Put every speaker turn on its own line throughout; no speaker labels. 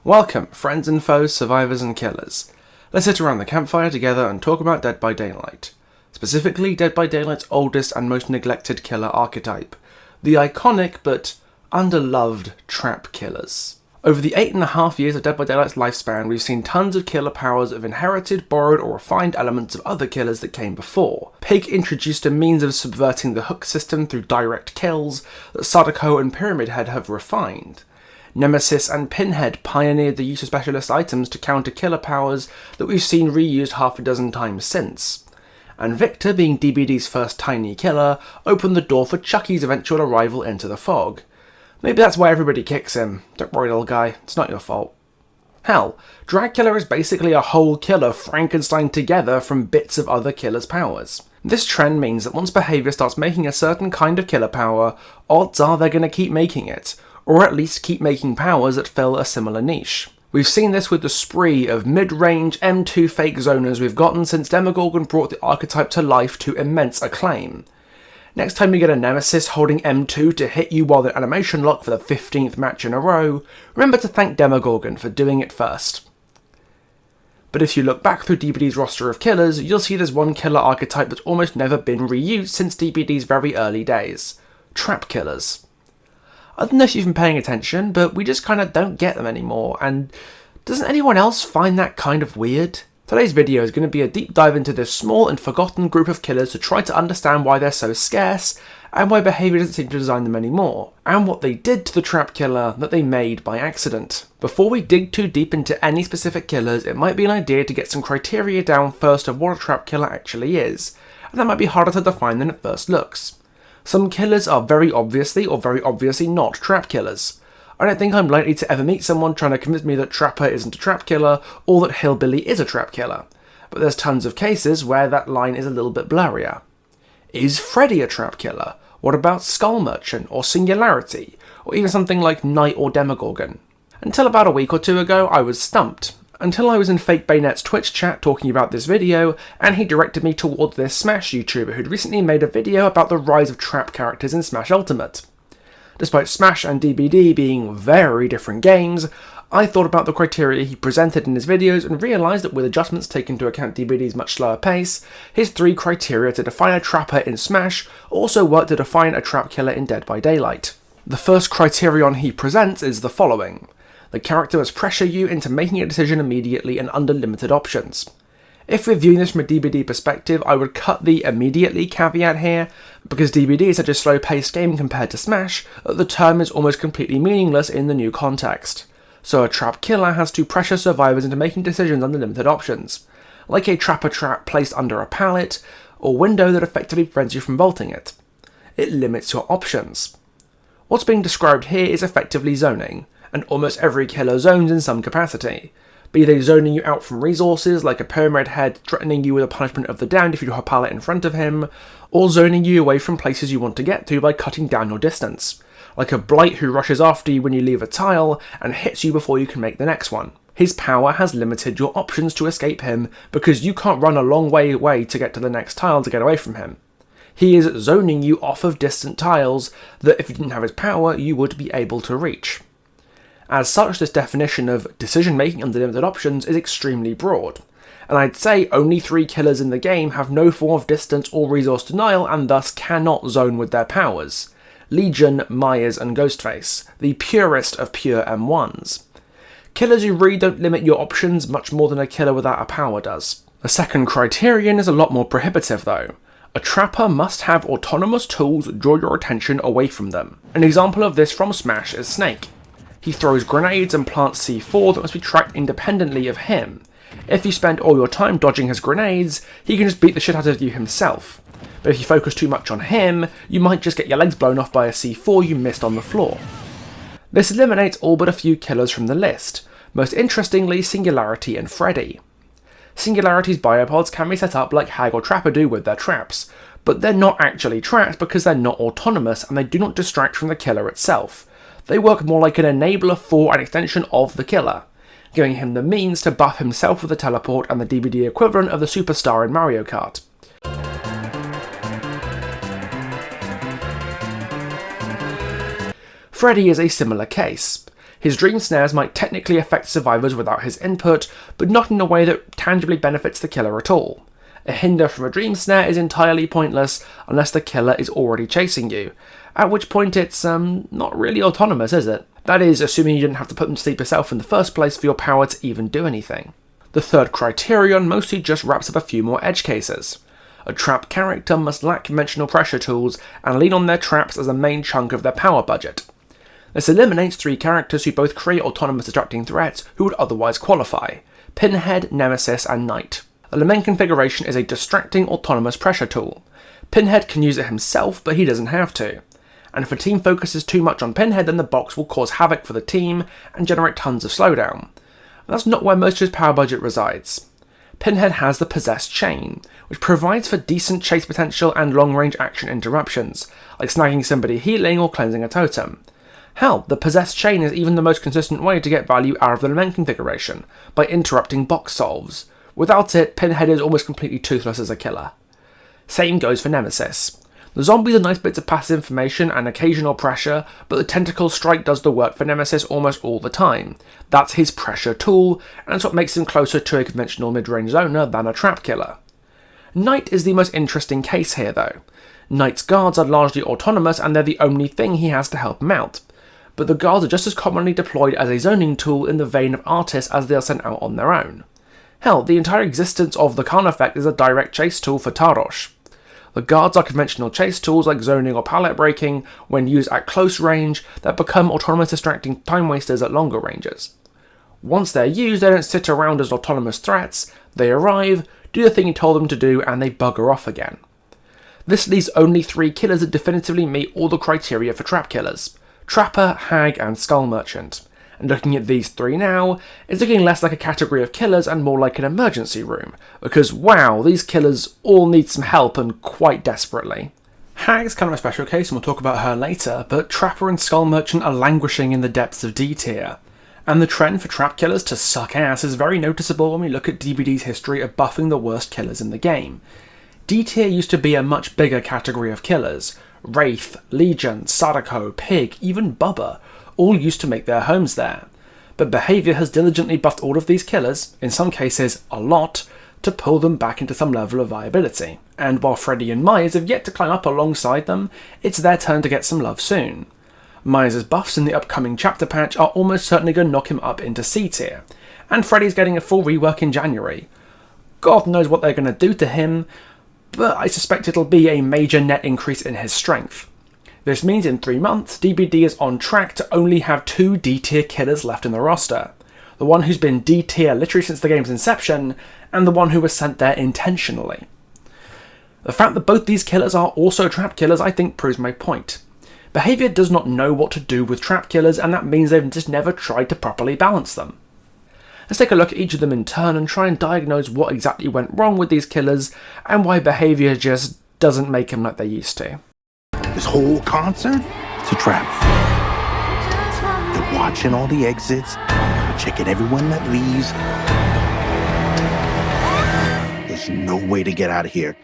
Welcome, friends and foes, survivors and killers. Let's sit around the campfire together and talk about Dead by Daylight. Specifically, Dead by Daylight's oldest and most neglected killer archetype, the iconic but underloved trap killers. Over the 8.5 years of Dead by Daylight's lifespan, we've seen tons of killer powers of inherited, borrowed, or refined elements of other killers that came before. Pig introduced a means of subverting the hook system through direct kills that Sadako and Pyramid Head have refined. Nemesis and Pinhead pioneered the use of specialist items to counter killer powers that we've seen reused half a dozen times since. And Victor, being DBD's first tiny killer, opened the door for Chucky's eventual arrival into the fog. Maybe that's why everybody kicks him. Don't worry, little guy, it's not your fault. Hell, Dracula is basically a whole killer Frankenstein together from bits of other killers' powers. This trend means that once behaviour starts making a certain kind of killer power, odds are they're going to keep making it, or at least keep making powers that fill a similar niche. We've seen this with the spree of mid-range M2 fake zoners we've gotten since Demogorgon brought the archetype to life to immense acclaim. Next time you get a Nemesis holding M2 to hit you while in animation lock for the 15th match in a row, remember to thank Demogorgon for doing it first. But if you look back through DBD's roster of killers, you'll see there's one killer archetype that's almost never been reused since DBD's very early days. Trap killers. I don't know if you've been paying attention, but we just kind of don't get them anymore, and doesn't anyone else find that kind of weird? Today's video is going to be a deep dive into this small and forgotten group of killers to try to understand why they're so scarce, and why behaviour doesn't seem to design them anymore, and what they did to the trap killer that they made by accident. Before we dig too deep into any specific killers, it might be an idea to get some criteria down first of what a trap killer actually is, and that might be harder to define than it first looks. Some killers are very obviously or very obviously not trap killers. I don't think I'm likely to ever meet someone trying to convince me that Trapper isn't a trap killer or that Hillbilly is a trap killer, but there's tons of cases where that line is a little bit blurrier. Is Freddy a trap killer? What about Skull Merchant or Singularity, or even something like Knight or Demogorgon? Until about a week or two ago, I was stumped. Until I was in Fake Bayonet's Twitch chat talking about this video, and he directed me towards this Smash YouTuber who'd recently made a video about the rise of trap characters in Smash Ultimate. Despite Smash and DBD being very different games, I thought about the criteria he presented in his videos and realised that with adjustments taken into account DBD's much slower pace, his 3 criteria to define a trapper in Smash also work to define a trap killer in Dead by Daylight. The first criterion he presents is the following. The character must pressure you into making a decision immediately and under limited options. If we're viewing this from a DBD perspective, I would cut the immediately caveat here, because DBD is such a slow-paced game compared to Smash that the term is almost completely meaningless in the new context. So a trap killer has to pressure survivors into making decisions under limited options, like a trapper trap placed under a pallet, or window that effectively prevents you from vaulting it. It limits your options. What's being described here is effectively zoning, and almost every killer zones in some capacity, be they zoning you out from resources like a Pyramid Head threatening you with a punishment of the damned if you draw a pallet in front of him, or zoning you away from places you want to get to by cutting down your distance, like a Blight who rushes after you when you leave a tile and hits you before you can make the next one. His power has limited your options to escape him because you can't run a long way away to get to the next tile to get away from him. He is zoning you off of distant tiles that if you didn't have his power you would be able to reach. As such, this definition of decision-making under limited options is extremely broad, and I'd say only 3 killers in the game have no form of distance or resource denial and thus cannot zone with their powers. Legion, Myers, and Ghostface, the purest of pure M1s. Killers who really don't limit your options much more than a killer without a power does. The second criterion is a lot more prohibitive though. A trapper must have autonomous tools that draw your attention away from them. An example of this from Smash is Snake. He throws grenades and plants C4 that must be tracked independently of him. If you spend all your time dodging his grenades, he can just beat the shit out of you himself. But if you focus too much on him, you might just get your legs blown off by a C4 you missed on the floor. This eliminates all but a few killers from the list, most interestingly Singularity and Freddy. Singularity's biopods can be set up like Hag or Trapper do with their traps, but they're not actually trapped because they're not autonomous and they do not distract from the killer itself. They work more like an enabler for an extension of the killer, giving him the means to buff himself with a teleport and the DBD equivalent of the superstar in Mario Kart. Freddy is a similar case. His dream snares might technically affect survivors without his input, but not in a way that tangibly benefits the killer at all. A hinder from a dream snare is entirely pointless unless the killer is already chasing you, at which point it's not really autonomous, is it? That is, assuming you didn't have to put them to sleep yourself in the first place for your power to even do anything. The third criterion mostly just wraps up a few more edge cases. A trap character must lack conventional pressure tools and lean on their traps as a main chunk of their power budget. This eliminates 3 characters who both create autonomous distracting threats who would otherwise qualify: Pinhead, Nemesis, and Knight. The Lament configuration is a distracting autonomous pressure tool. Pinhead can use it himself, but he doesn't have to. And if a team focuses too much on Pinhead, then the box will cause havoc for the team and generate tons of slowdown. And that's not where most of his power budget resides. Pinhead has the Possessed Chain, which provides for decent chase potential and long-range action interruptions, like snagging somebody healing or cleansing a totem. Hell, the Possessed Chain is even the most consistent way to get value out of the Lament configuration, by interrupting box solves. Without it, Pinhead is almost completely toothless as a killer. Same goes for Nemesis. The zombies are nice bits of passive information and occasional pressure, but the Tentacle Strike does the work for Nemesis almost all the time. That's his pressure tool, and it's what makes him closer to a conventional mid-range zoner than a trap killer. Knight is the most interesting case here though. Knight's guards are largely autonomous and they're the only thing he has to help him out. But the guards are just as commonly deployed as a zoning tool in the vein of Artists as they are sent out on their own. Hell, the entire existence of the Khan effect is a direct chase tool for Tarosh. The guards are conventional chase tools like zoning or pallet breaking when used at close range that become autonomous distracting time wasters at longer ranges. Once they're used, they don't sit around as autonomous threats, they arrive, do the thing you told them to do, and they bugger off again. This leaves only 3 killers that definitively meet all the criteria for trap killers: Trapper, Hag, and Skull Merchant. And looking at these 3 now, it's looking less like a category of killers and more like an emergency room, because wow, these killers all need some help and quite desperately. Hag's kind of a special case and we'll talk about her later, but Trapper and Skull Merchant are languishing in the depths of D tier. And the trend for trap killers to suck ass is very noticeable when we look at DBD's history of buffing the worst killers in the game. D tier used to be a much bigger category of killers. Wraith, Legion, Sadako, Pig, even Bubba all used to make their homes there. But behaviour has diligently buffed all of these killers, in some cases a lot, to pull them back into some level of viability. And while Freddy and Myers have yet to climb up alongside them, it's their turn to get some love soon. Myers' buffs in the upcoming chapter patch are almost certainly going to knock him up into C tier, and Freddy's getting a full rework in January. God knows what they're going to do to him, but I suspect it'll be a major net increase in his strength. This means in 3 months, DBD is on track to only have 2 D tier killers left in the roster. The one who's been D tier literally since the game's inception, and the one who was sent there intentionally. The fact that both these killers are also trap killers I think proves my point. Behaviour does not know what to do with trap killers, and that means they've just never tried to properly balance them. Let's take a look at each of them in turn and try and diagnose what exactly went wrong with these killers, and why behaviour just doesn't make them like they used to.
This whole concert? It's a trap. They're watching all the exits, checking everyone that leaves. There's no way to get out of here.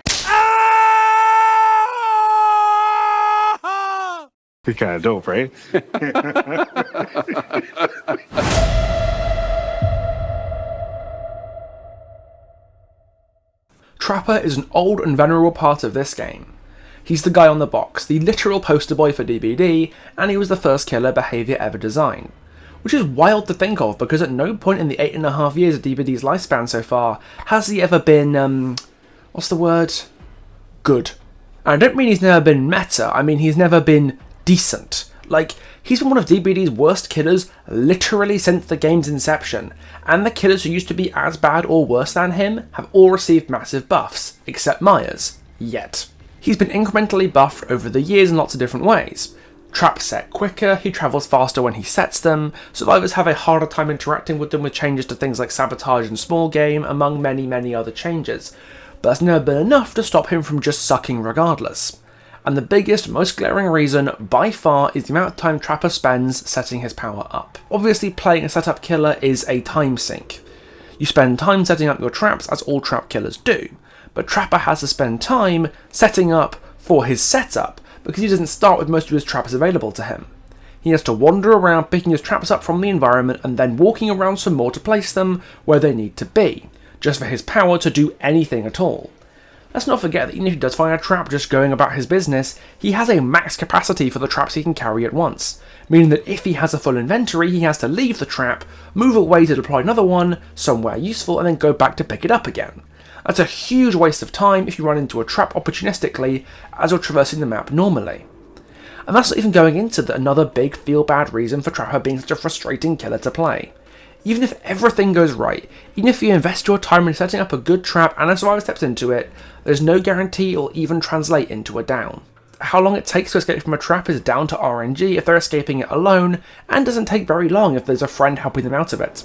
You're kind of dope, right?
Trapper is an old and venerable part of this game. He's the guy on the box, the literal poster boy for DBD, and he was the first killer behaviour ever designed. Which is wild to think of, because at no point in the 8.5 years of DBD's lifespan so far has he ever been, what's the word? Good. And I don't mean he's never been meta, I mean he's never been decent. Like, he's been one of DBD's worst killers literally since the game's inception, and the killers who used to be as bad or worse than him have all received massive buffs, except Myers. Yet. He's been incrementally buffed over the years in lots of different ways. Traps set quicker, he travels faster when he sets them, survivors have a harder time interacting with them with changes to things like sabotage and small game, among many other changes. But that's never been enough to stop him from just sucking regardless. And the biggest, most glaring reason, by far, is the amount of time Trapper spends setting his power up. Obviously, playing a setup killer is a time sink. You spend time setting up your traps, as all trap killers do, but Trapper has to spend time setting up for his setup, because he doesn't start with most of his traps available to him. He has to wander around picking his traps up from the environment and then walking around some more to place them where they need to be, just for his power to do anything at all. Let's not forget that even if he does find a trap just going about his business, he has a max capacity for the traps he can carry at once, meaning that if he has a full inventory, he has to leave the trap, move away to deploy another one somewhere useful, and then go back to pick it up again. That's a huge waste of time if you run into a trap opportunistically as you're traversing the map normally. And that's not even going into another big feel-bad reason for Trapper being such a frustrating killer to play. Even if everything goes right, even if you invest your time in setting up a good trap and a survivor steps into it, there's no guarantee it'll even translate into a down. How long it takes to escape from a trap is down to RNG if they're escaping it alone, and doesn't take very long if there's a friend helping them out of it.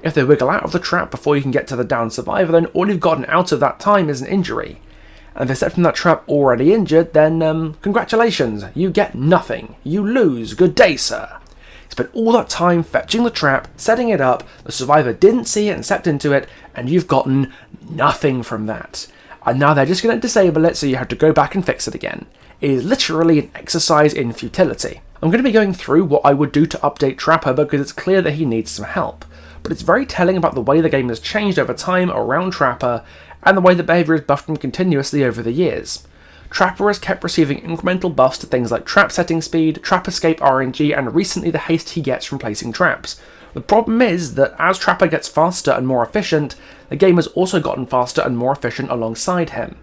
If they wiggle out of the trap before you can get to the down survivor, then all you've gotten out of that time is an injury. And if they step from that trap already injured, then congratulations, you get nothing. You lose. Good day, sir. Spent all that time fetching the trap, setting it up, the survivor didn't see it and stepped into it, and you've gotten nothing from that. And now they're just going to disable it, so you have to go back and fix it again. It is literally an exercise in futility. I'm going to be going through what I would do to update Trapper because it's clear that he needs some help, but it's very telling about the way the game has changed over time around Trapper, and the way the behaviour is buffed him continuously over the years. Trapper has kept receiving incremental buffs to things like trap setting speed, trap escape RNG, and recently the haste he gets from placing traps. The problem is that as Trapper gets faster and more efficient, the game has also gotten faster and more efficient alongside him.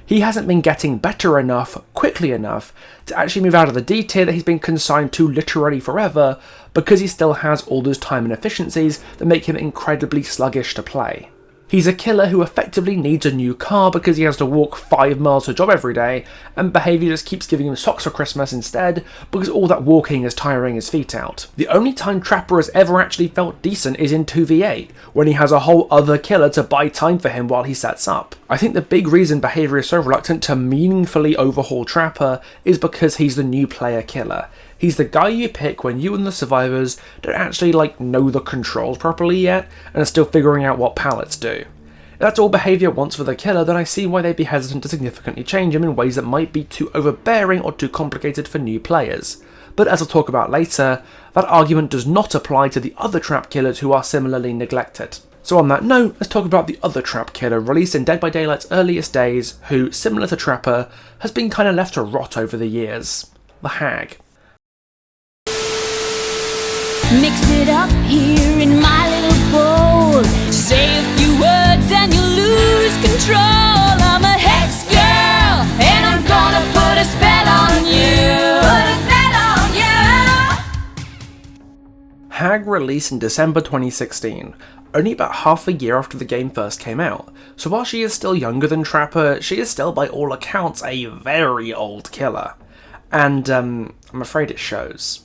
He hasn't been getting better enough, quickly enough, to actually move out of the D tier that he's been consigned to literally forever, because he still has all those time inefficiencies that make him incredibly sluggish to play. He's a killer who effectively needs a new car because he has to walk 5 miles to a job every day, and behaviour just keeps giving him socks for Christmas instead because all that walking is tiring his feet out. The only time Trapper has ever actually felt decent is in 2v8, when he has a whole other killer to buy time for him while he sets up. I think the big reason behaviour is so reluctant to meaningfully overhaul Trapper is because he's the new player killer. He's the guy you pick when you and the survivors don't actually know the controls properly yet and are still figuring out what pallets do. If that's all behaviour wants for the killer, then I see why they'd be hesitant to significantly change him in ways that might be too overbearing or too complicated for new players. But as I'll talk about later, that argument does not apply to the other trap killers who are similarly neglected. So on that note, let's talk about the other trap killer released in Dead by Daylight's earliest days, who, similar to Trapper, has been kinda left to rot over the years. The Hag.
Mix it up here in my little bowl. Say a few words and you lose control. I'm a hex girl and I'm gonna put a spell on you. Put a spell on you.
Hag released in December 2016, only about half a year after the game first came out, so while she is still younger than Trapper, she is still by all accounts a very old killer. And I'm afraid it shows.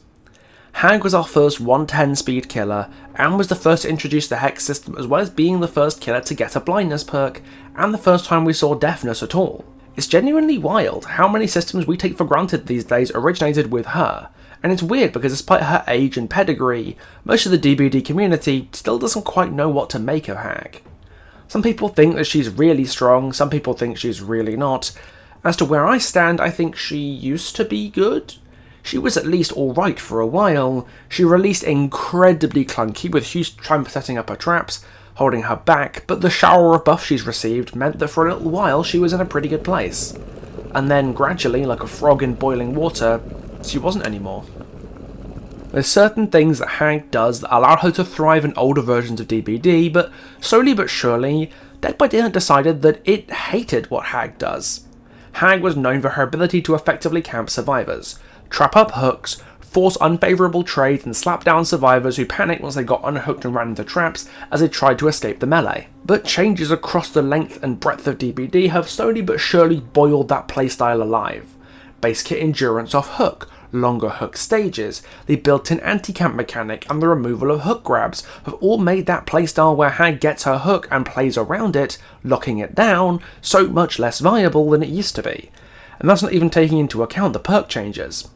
Hag was our first 110 speed killer, and was the first to introduce the Hex system, as well as being the first killer to get a blindness perk, and the first time we saw deafness at all. It's genuinely wild how many systems we take for granted these days originated with her, and it's weird because despite her age and pedigree, most of the DBD community still doesn't quite know what to make of Hag. Some people think that she's really strong, some people think she's really not. As to where I stand, I think she used to be good. She was at least alright for a while. She released incredibly clunky with huge time for setting up her traps, holding her back, but the shower of buffs she's received meant that for a little while she was in a pretty good place. And then gradually, like a frog in boiling water, she wasn't anymore. There's certain things that Hag does that allow her to thrive in older versions of DBD, but slowly but surely, Dead by Daylight decided that it hated what Hag does. Hag was known for her ability to effectively camp survivors, trap up hooks, force unfavourable trades and slap down survivors who panicked once they got unhooked and ran into traps as they tried to escape the melee. But changes across the length and breadth of DBD have slowly but surely boiled that playstyle alive. Base kit endurance off hook, longer hook stages, the built-in anti-camp mechanic and the removal of hook grabs have all made that playstyle where Hag gets her hook and plays around it, locking it down, so much less viable than it used to be. And that's not even taking into account the perk changes.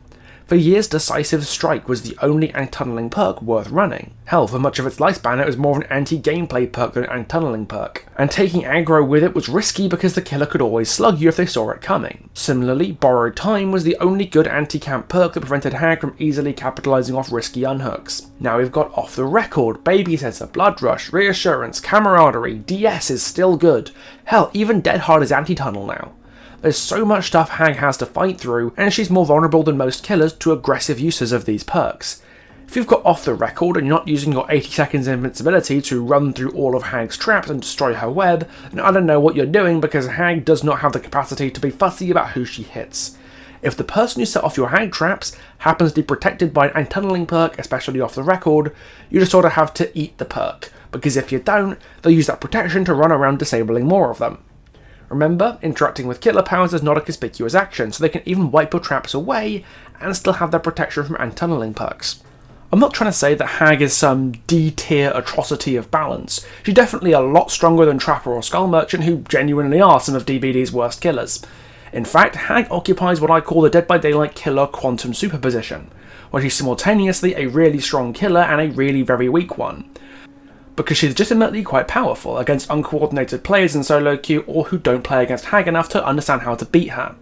For years, Decisive Strike was the only anti-tunneling perk worth running. Hell, for much of its lifespan it was more of an anti-gameplay perk than an anti-tunneling perk. And taking aggro with it was risky because the killer could always slug you if they saw it coming. Similarly, Borrowed Time was the only good anti-camp perk that prevented Hag from easily capitalising off risky unhooks. Now we've got Off the Record, Babysitter, Blood Rush, Reassurance, Camaraderie, DS is still good. Hell, even Dead Hard is anti-tunnel now. There's so much stuff Hag has to fight through, and she's more vulnerable than most killers to aggressive uses of these perks. If you've got Off the Record and you're not using your 80 seconds invincibility to run through all of Hag's traps and destroy her web, then I don't know what you're doing, because Hag does not have the capacity to be fussy about who she hits. If the person who set off your Hag traps happens to be protected by an anti-tunneling perk, especially Off the Record, you just sort of have to eat the perk, because if you don't, they'll use that protection to run around disabling more of them. Remember, interacting with killer powers is not a conspicuous action, so they can even wipe your traps away and still have their protection from anti-tunneling perks. I'm not trying to say that Hag is some D-tier atrocity of balance. She's definitely a lot stronger than Trapper or Skull Merchant, who genuinely are some of DBD's worst killers. In fact, Hag occupies what I call the Dead by Daylight killer quantum superposition, where she's simultaneously a really strong killer and a really very weak one. Because she's legitimately quite powerful against uncoordinated players in solo queue or who don't play against Hag enough to understand how to beat her.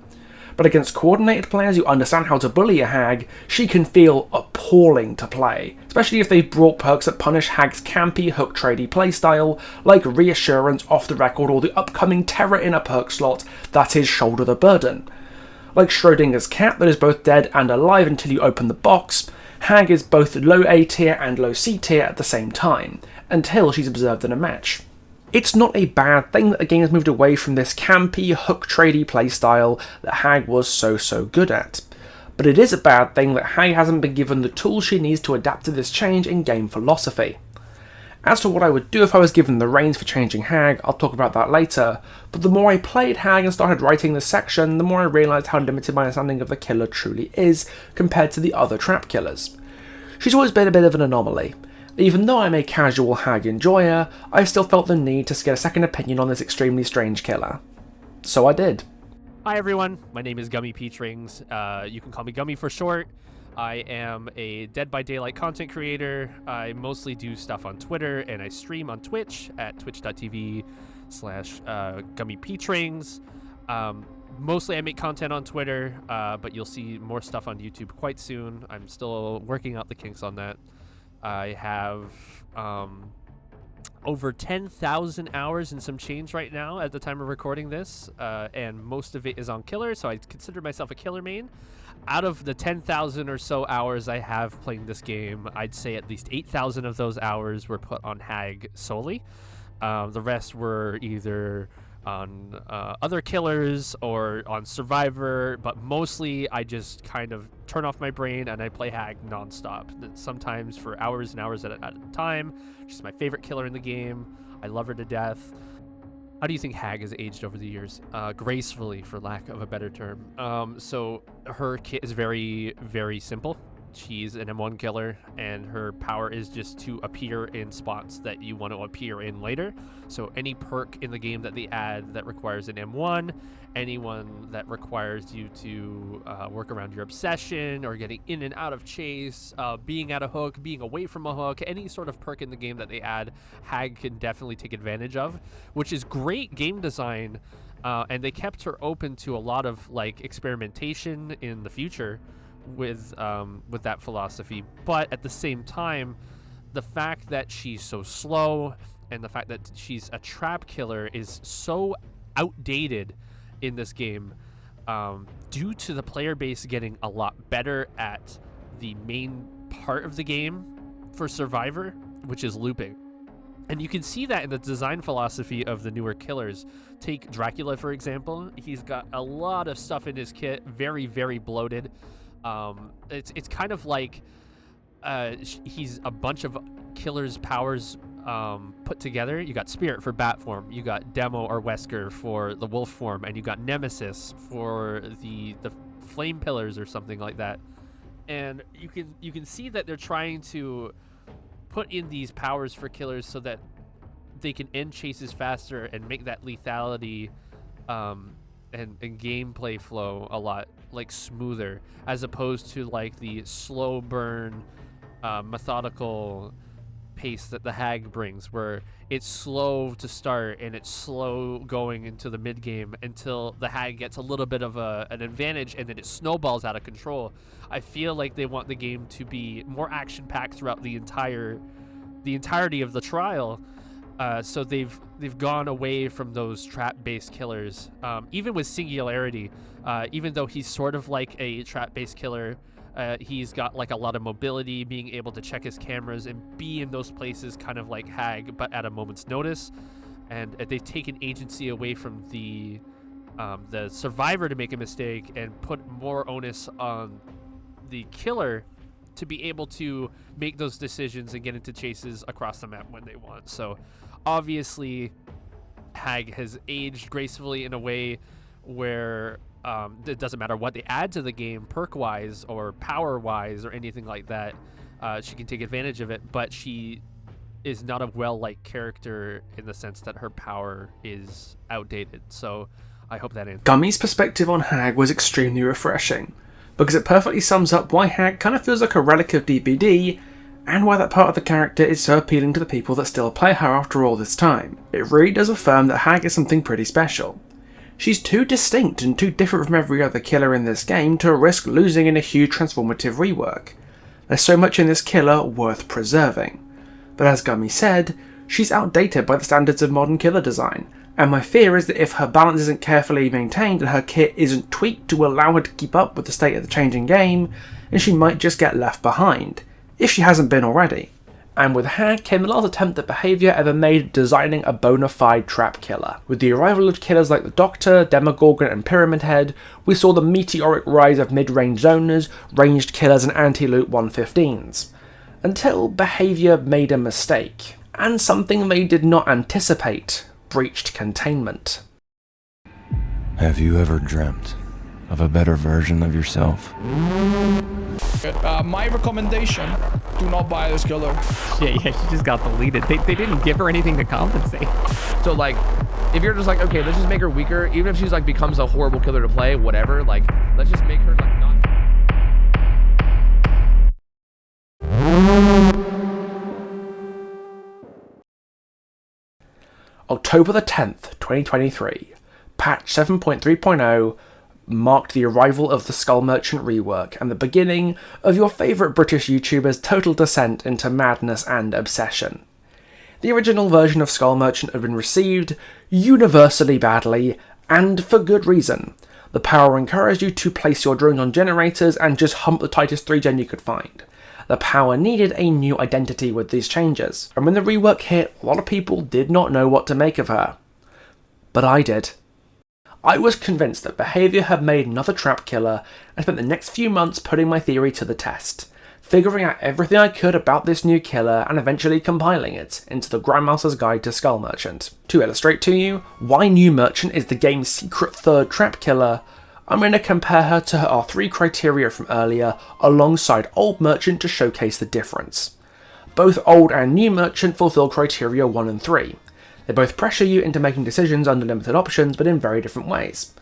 But against coordinated players who understand how to bully a Hag, she can feel appalling to play, especially if they've brought perks that punish Hag's campy, hook-tradey playstyle, like Reassurance, Off the Record, or the upcoming Terror in a perk slot that is Shoulder the Burden. Like Schrodinger's cat that is both dead and alive until you open the box, Hag is both low A tier and low C tier at the same time, until she's observed in a match. It's not a bad thing that the game has moved away from this campy, hook-tradey playstyle that Hag was so good at. But it is a bad thing that Hag hasn't been given the tools she needs to adapt to this change in game philosophy. As to what I would do if I was given the reins for changing Hag, I'll talk about that later, but the more I played Hag and started writing this section, the more I realised how limited my understanding of the killer truly is compared to the other trap killers. She's always been a bit of an anomaly. Even though I'm a casual Hag enjoyer, I still felt the need to get a second opinion on this extremely strange killer. So I did.
Hi everyone, my name is GummyPeachRings. You can call me Gummy for short. I am a Dead by Daylight content creator. I mostly do stuff on Twitter, and I stream on Twitch at twitch.tv/GummyPeachRings. Mostly I make content on Twitter, but you'll see more stuff on YouTube quite soon. I'm still working out the kinks on that. I have over 10,000 hours and some change right now at the time of recording this, and most of it is on Killer, so I consider myself a Killer main. Out of the 10,000 or so hours I have playing this game, I'd say at least 8,000 of those hours were put on Hag solely. The rest were either on other killers or on Survivor, but mostly I just kind of turn off my brain and I play Hag nonstop, sometimes for hours and hours at a time. She's my favorite killer in the game. I love her to death. How do you think Hag has aged over the years? Gracefully, for lack of a better term. So her kit is very, very simple. She's an M1 killer, and her power is just to appear in spots that you want to appear in later. So any perk in the game that they add that requires an M1, anyone that requires you to work around your obsession or getting in and out of chase, being at a hook, being away from a hook, any sort of perk in the game that they add, Hag can definitely take advantage of, which is great game design. And they kept her open to a lot of like experimentation in the future with that philosophy. But at the same time, the fact that she's so slow and the fact that she's a trap killer is so outdated in this game, due to the player base getting a lot better at the main part of the game for Survivor, which is looping. And you can see that in the design philosophy of the newer killers. Take Dracula, for example. He's got a lot of stuff in his kit, very, very bloated. It's kind of like he's a bunch of killers' powers put together. You got Spirit for bat form, you got Demo or Wesker for the wolf form, and you got Nemesis for the flame pillars or something like that. And you can see that they're trying to put in these powers for killers so that they can end chases faster and make that lethality and gameplay flow a lot like smoother, as opposed to like the slow burn, methodical pace that the Hag brings, where it's slow to start and it's slow going into the mid game until the Hag gets a little bit of an advantage, and then it snowballs out of control. I feel like they want the game to be more action packed throughout the entirety of the trial. So they've gone away from those trap-based killers. Even with Singularity, even though he's sort of like a trap-based killer, he's got like a lot of mobility, being able to check his cameras and be in those places kind of like Hag, but at a moment's notice. And they've taken agency away from the survivor to make a mistake and put more onus on the killer to be able to make those decisions and get into chases across the map when they want. So obviously Hag has aged gracefully in a way where it doesn't matter what they add to the game perk-wise or power-wise or anything like that. She can take advantage of it, but she is not a well-liked character in the sense that her power is outdated. So I hope that answers.
Gummy's perspective on Hag was extremely refreshing, because it perfectly sums up why Hag kind of feels like a relic of DBD, and why that part of the character is so appealing to the people that still play her after all this time. It really does affirm that Hag is something pretty special. She's too distinct and too different from every other killer in this game to risk losing in a huge transformative rework. There's so much in this killer worth preserving. But as Gummy said, she's outdated by the standards of modern killer design, and my fear is that if her balance isn't carefully maintained and her kit isn't tweaked to allow her to keep up with the state of the changing game, then she might just get left behind, if she hasn't been already. And with Hag came the last attempt that Behaviour ever made designing a bona fide trap killer. With the arrival of killers like the Doctor, Demogorgon and Pyramid Head, we saw the meteoric rise of mid-range zoners, ranged killers and anti-loot 115s. Until Behaviour made a mistake, and something they did not anticipate: breached containment.
Have you ever dreamt of a better version of yourself?
My recommendation, do not buy this killer.
Yeah, she just got deleted. They didn't give her anything to compensate.
So like, if you're just like, okay, let's just make her weaker, even if she's like becomes a horrible killer to play, whatever, like, let's just make her like not.
October the 10th, 2023, patch 7.3.0 marked the arrival of the Skull Merchant rework and the beginning of your favourite British YouTuber's total descent into madness and obsession. The original version of Skull Merchant had been received universally badly, and for good reason. The power encouraged you to place your drone on generators and just hump the tightest 3-gen you could find. The power needed a new identity with these changes, and when the rework hit, a lot of people did not know what to make of her. But I did. I was convinced that Behaviour had made another trap killer, and spent the next few months putting my theory to the test, figuring out everything I could about this new killer and eventually compiling it into the Grandmaster's Guide to Skull Merchant. To illustrate to you why New Merchant is the game's secret third trap killer, I'm going to compare her to our 3 criteria from earlier alongside Old Merchant to showcase the difference. Both Old and New Merchant fulfill criteria 1 and 3. They both pressure you into making decisions under limited options, but in very different ways.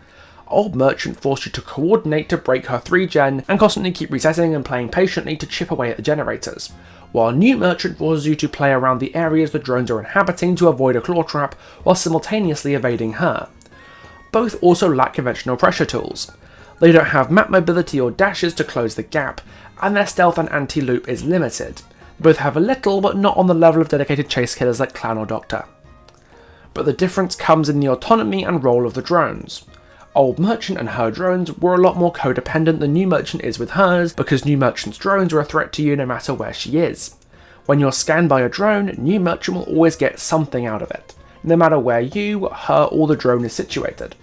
Old Merchant forced you to coordinate to break her 3-gen and constantly keep resetting and playing patiently to chip away at the generators, while New Merchant forces you to play around the areas the drones are inhabiting to avoid a claw trap while simultaneously evading her. Both also lack conventional pressure tools. They don't have map mobility or dashes to close the gap, and their stealth and anti-loop is limited. They both have a little, but not on the level of dedicated chase killers like Clown or Doctor. But the difference comes in the autonomy and role of the drones. Old Merchant and her drones were a lot more codependent than New Merchant is with hers, because New Merchant's drones are a threat to you no matter where she is. When you're scanned by a drone, New Merchant will always get something out of it, no matter where you, her, or the drone is situated.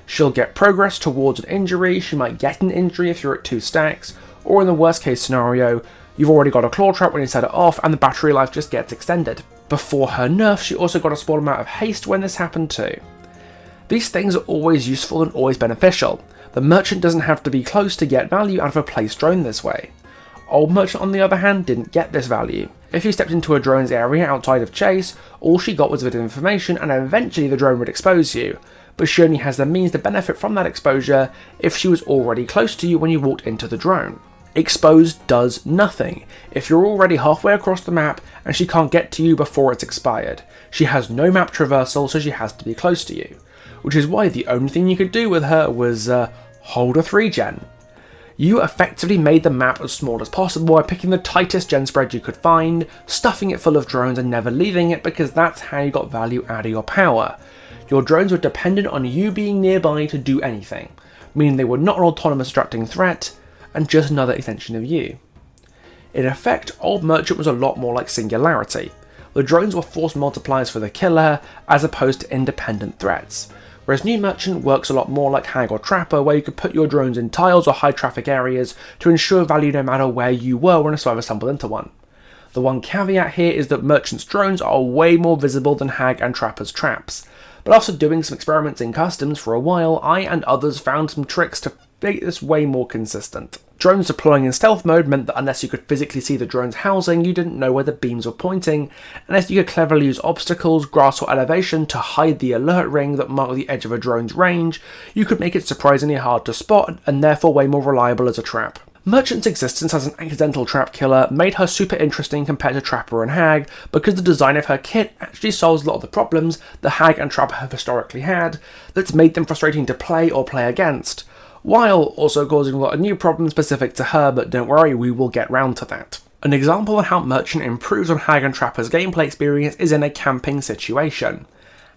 She'll get progress towards an injury, she might get an injury if you're at 2 stacks, or in the worst case scenario, you've already got a claw trap when you set it off and the battery life just gets extended. Before her nerf, she also got a small amount of haste when this happened too. These things are always useful and always beneficial. The Merchant doesn't have to be close to get value out of a placed drone this way. Old Merchant on the other hand didn't get this value. If you stepped into a drone's area outside of chase, all she got was a bit of information and eventually the drone would expose you, but she only has the means to benefit from that exposure if she was already close to you when you walked into the drone. Exposed does nothing if you're already halfway across the map and she can't get to you before it's expired. She has no map traversal, so she has to be close to you, which is why the only thing you could do with her was hold a 3-gen. You effectively made the map as small as possible by picking the tightest gen spread you could find, stuffing it full of drones and never leaving it, because that's how you got value out of your power. Your drones were dependent on you being nearby to do anything, meaning they were not an autonomous distracting threat, and just another extension of you. In effect, Old Merchant was a lot more like Singularity. The drones were force multipliers for the killer, as opposed to independent threats, whereas New Merchant works a lot more like Hag or Trapper, where you could put your drones in tiles or high traffic areas to ensure value no matter where you were when a survivor stumbled into one. The one caveat here is that Merchant's drones are way more visible than Hag and Trapper's traps, but after doing some experiments in customs for a while, I and others found some tricks to make this way more consistent. Drones deploying in stealth mode meant that unless you could physically see the drone's housing, you didn't know where the beams were pointing, unless you could cleverly use obstacles, grass or elevation to hide the alert ring that marked the edge of a drone's range. You could make it surprisingly hard to spot, and therefore way more reliable as a trap. Merchant's existence as an accidental trap killer made her super interesting compared to Trapper and Hag, because the design of her kit actually solves a lot of the problems the Hag and Trapper have historically had, that's made them frustrating to play or play against, while also causing a lot of new problems specific to her, but don't worry, we will get round to that. An example of how Merchant improves on Hag and Trapper's gameplay experience is in a camping situation.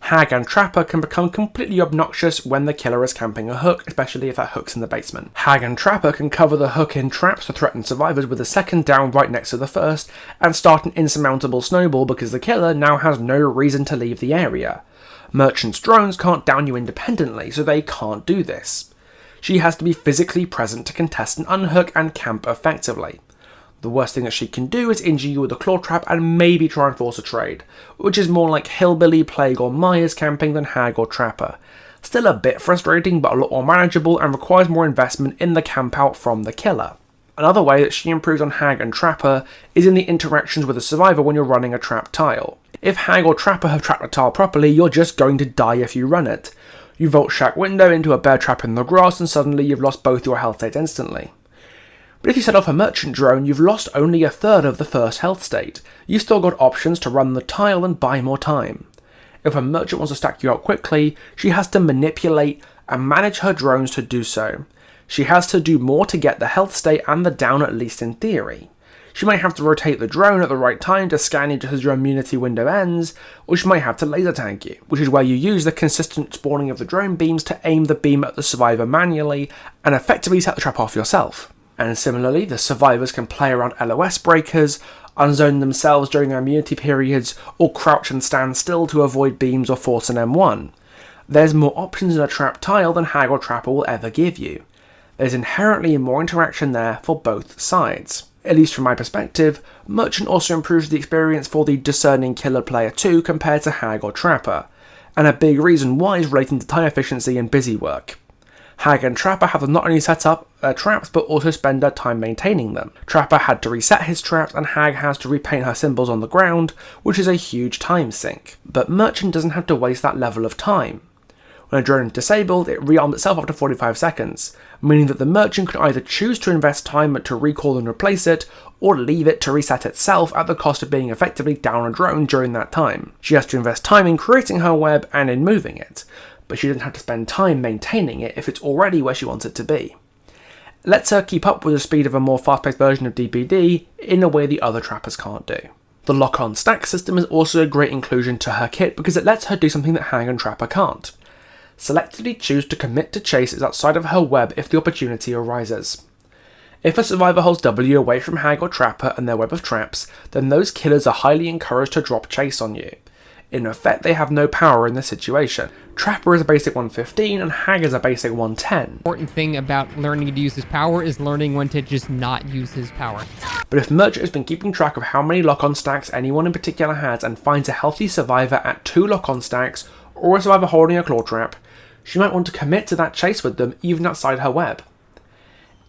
Hag and Trapper can become completely obnoxious when the killer is camping a hook, especially if that hook's in the basement. Hag and Trapper can cover the hook in traps to threaten survivors with the second down right next to the first, and start an insurmountable snowball because the killer now has no reason to leave the area. Merchant's drones can't down you independently, so they can't do this. She has to be physically present to contest and unhook and camp effectively. The worst thing that she can do is injure you with a claw trap and maybe try and force a trade, which is more like Hillbilly, Plague or Myers camping than Hag or Trapper. Still a bit frustrating, but a lot more manageable and requires more investment in the camp out from the killer. Another way that she improves on Hag and Trapper is in the interactions with the survivor when you're running a trap tile. If Hag or Trapper have trapped a tile properly, you're just going to die if you run it. You vault shack window into a bear trap in the grass and suddenly you've lost both your health states instantly. But if you set off a merchant drone, you've lost only a third of the first health state. You've still got options to run the tile and buy more time. If a merchant wants to stack you out quickly, she has to manipulate and manage her drones to do so. She has to do more to get the health state and the down, at least in theory. She might have to rotate the drone at the right time to scan you just as your immunity window ends, or she might have to laser tag you, which is where you use the consistent spawning of the drone beams to aim the beam at the survivor manually and effectively set the trap off yourself. And similarly, the survivors can play around LOS breakers, unzone themselves during their immunity periods, or crouch and stand still to avoid beams or force an M1. There's more options in a trap tile than Hag or Trapper will ever give you. There's inherently more interaction there for both sides. At least from my perspective, Merchant also improves the experience for the discerning killer player too compared to Hag or Trapper, and a big reason why is relating to time efficiency and busy work. Hag and Trapper have to not only set up their traps, but also spend their time maintaining them. Trapper had to reset his traps, and Hag has to repaint her symbols on the ground, which is a huge time sink. But Merchant doesn't have to waste that level of time. When a drone is disabled, it rearms itself after 45 seconds, meaning that the Merchant can either choose to invest time to recall and replace it, or leave it to reset itself at the cost of being effectively down a drone during that time. She has to invest time in creating her web and in moving it, but she doesn't have to spend time maintaining it if it's already where she wants it to be. It lets her keep up with the speed of a more fast-paced version of DPD in a way the other trappers can't do. The lock-on stack system is also a great inclusion to her kit because it lets her do something that Hag and Trapper can't. Selectively choose to commit to chases outside of her web if the opportunity arises. If a survivor holds W away from Hag or Trapper and their web of traps, then those killers are highly encouraged to drop chase on you. In effect, they have no power in this situation. Trapper is a basic 115 and Hag is a basic 110.
Important thing about learning to use his power is learning when to just not use his power.
But if Merchant has been keeping track of how many lock-on stacks anyone in particular has and finds a healthy survivor at 2 lock-on stacks, or a survivor holding a claw trap, she might want to commit to that chase with them even outside her web.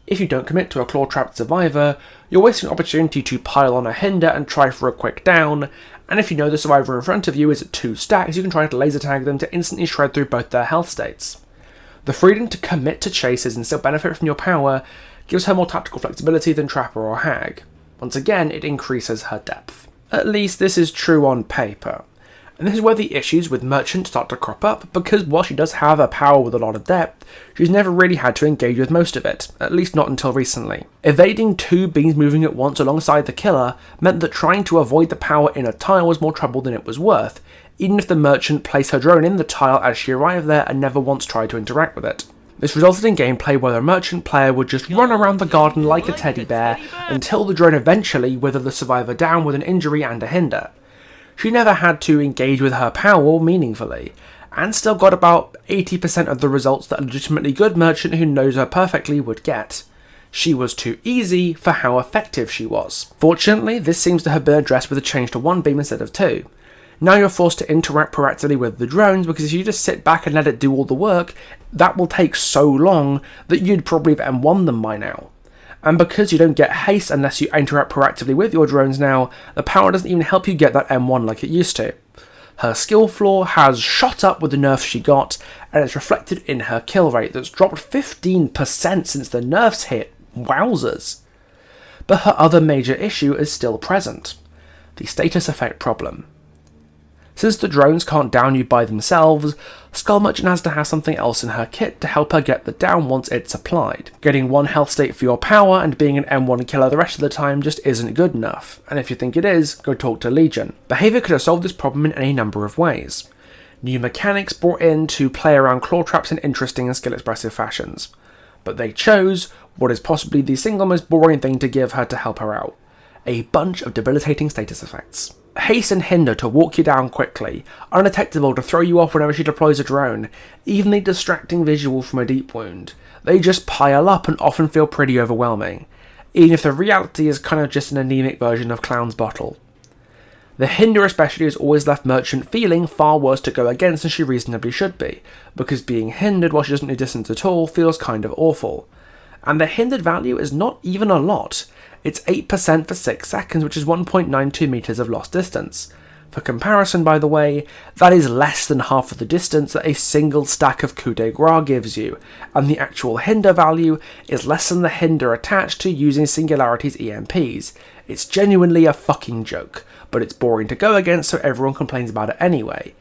If you don't commit to a claw-trapped survivor, you're wasting an opportunity to pile on a hinder and try for a quick down, and if you know the survivor in front of you is at 2 stacks, you can try to laser tag them to instantly shred through both their health states. The freedom to commit to chases and still benefit from your power gives her more tactical flexibility than Trapper or Hag. Once again, it increases her depth. At least this is true on paper. And this is where the issues with Merchant start to crop up, because while she does have a power with a lot of depth, she's never really had to engage with most of it, at least not until recently. Evading 2 beams moving at once alongside the killer meant that trying to avoid the power in a tile was more trouble than it was worth, even if the Merchant placed her drone in the tile as she arrived there and never once tried to interact with it. This resulted in gameplay where the Merchant player would just run around the garden like a teddy bear until the drone eventually withered the survivor down with an injury and a hinder. She never had to engage with her power meaningfully, and still got about 80% of the results that a legitimately good Merchant who knows her perfectly would get. She was too easy for how effective she was. Fortunately, this seems to have been addressed with a change to 1 beam instead of 2. Now you're forced to interact proactively with the drones, because if you just sit back and let it do all the work, that will take so long that you'd probably have M1 them by now. And because you don't get haste unless you interact proactively with your drones now, the power doesn't even help you get that M1 like it used to. Her skill floor has shot up with the nerfs she got, and it's reflected in her kill rate that's dropped 15% since the nerfs hit. Wowzers. But her other major issue is still present: the status effect problem. Since the drones can't down you by themselves, Skull Merchant has to have something else in her kit to help her get the down once it's applied. Getting 1 health state for your power and being an M1 killer the rest of the time just isn't good enough, and if you think it is, go talk to Legion. Behaviour could have solved this problem in any number of ways. New mechanics brought in to play around claw traps in interesting and skill-expressive fashions. But they chose what is possibly the single most boring thing to give her to help her out: a bunch of debilitating status effects. Haste and hinder to walk you down quickly, undetectable to throw you off whenever she deploys a drone, evenly distracting visual from a deep wound. They just pile up and often feel pretty overwhelming, even if the reality is kind of just an anemic version of Clown's bottle. The hinder especially has always left Merchant feeling far worse to go against than she reasonably should be, because being hindered while she doesn't do distance at all feels kind of awful. And the hindered value is not even a lot. It's 8% for 6 seconds, which is 1.92 meters of lost distance. For comparison, by the way, that is less than half of the distance that a single stack of coup de grace gives you, and the actual hinder value is less than the hinder attached to using Singularity's EMPs. It's genuinely a fucking joke, but it's boring to go against, so everyone complains about it anyway.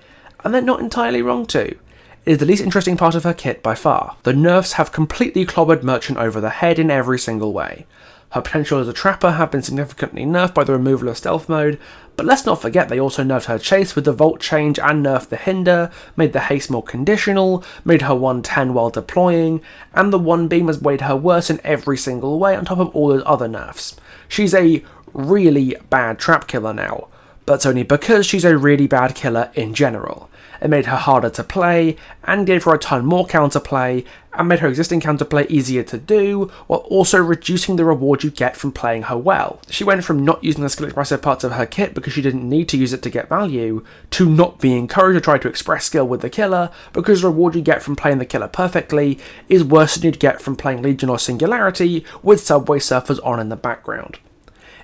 And they're not entirely wrong too. It is the least interesting part of her kit by far. The nerfs have completely clobbered Merchant over the head in every single way. Her potential as a trapper have been significantly nerfed by the removal of stealth mode, but let's not forget they also nerfed her chase with the vault change and nerfed the hinder, made the haste more conditional, made her 110 while deploying, and the 1 beam has made her worse in every single way on top of all those other nerfs. She's a really bad trap killer now, but it's only because she's a really bad killer in general. It made her harder to play, and gave her a ton more counterplay, and made her existing counterplay easier to do, while also reducing the reward you get from playing her well. She went from not using the skill expressive parts of her kit because she didn't need to use it to get value, to not being encouraged to try to express skill with the killer, because the reward you get from playing the killer perfectly is worse than you'd get from playing Legion or Singularity with Subway Surfers on in the background.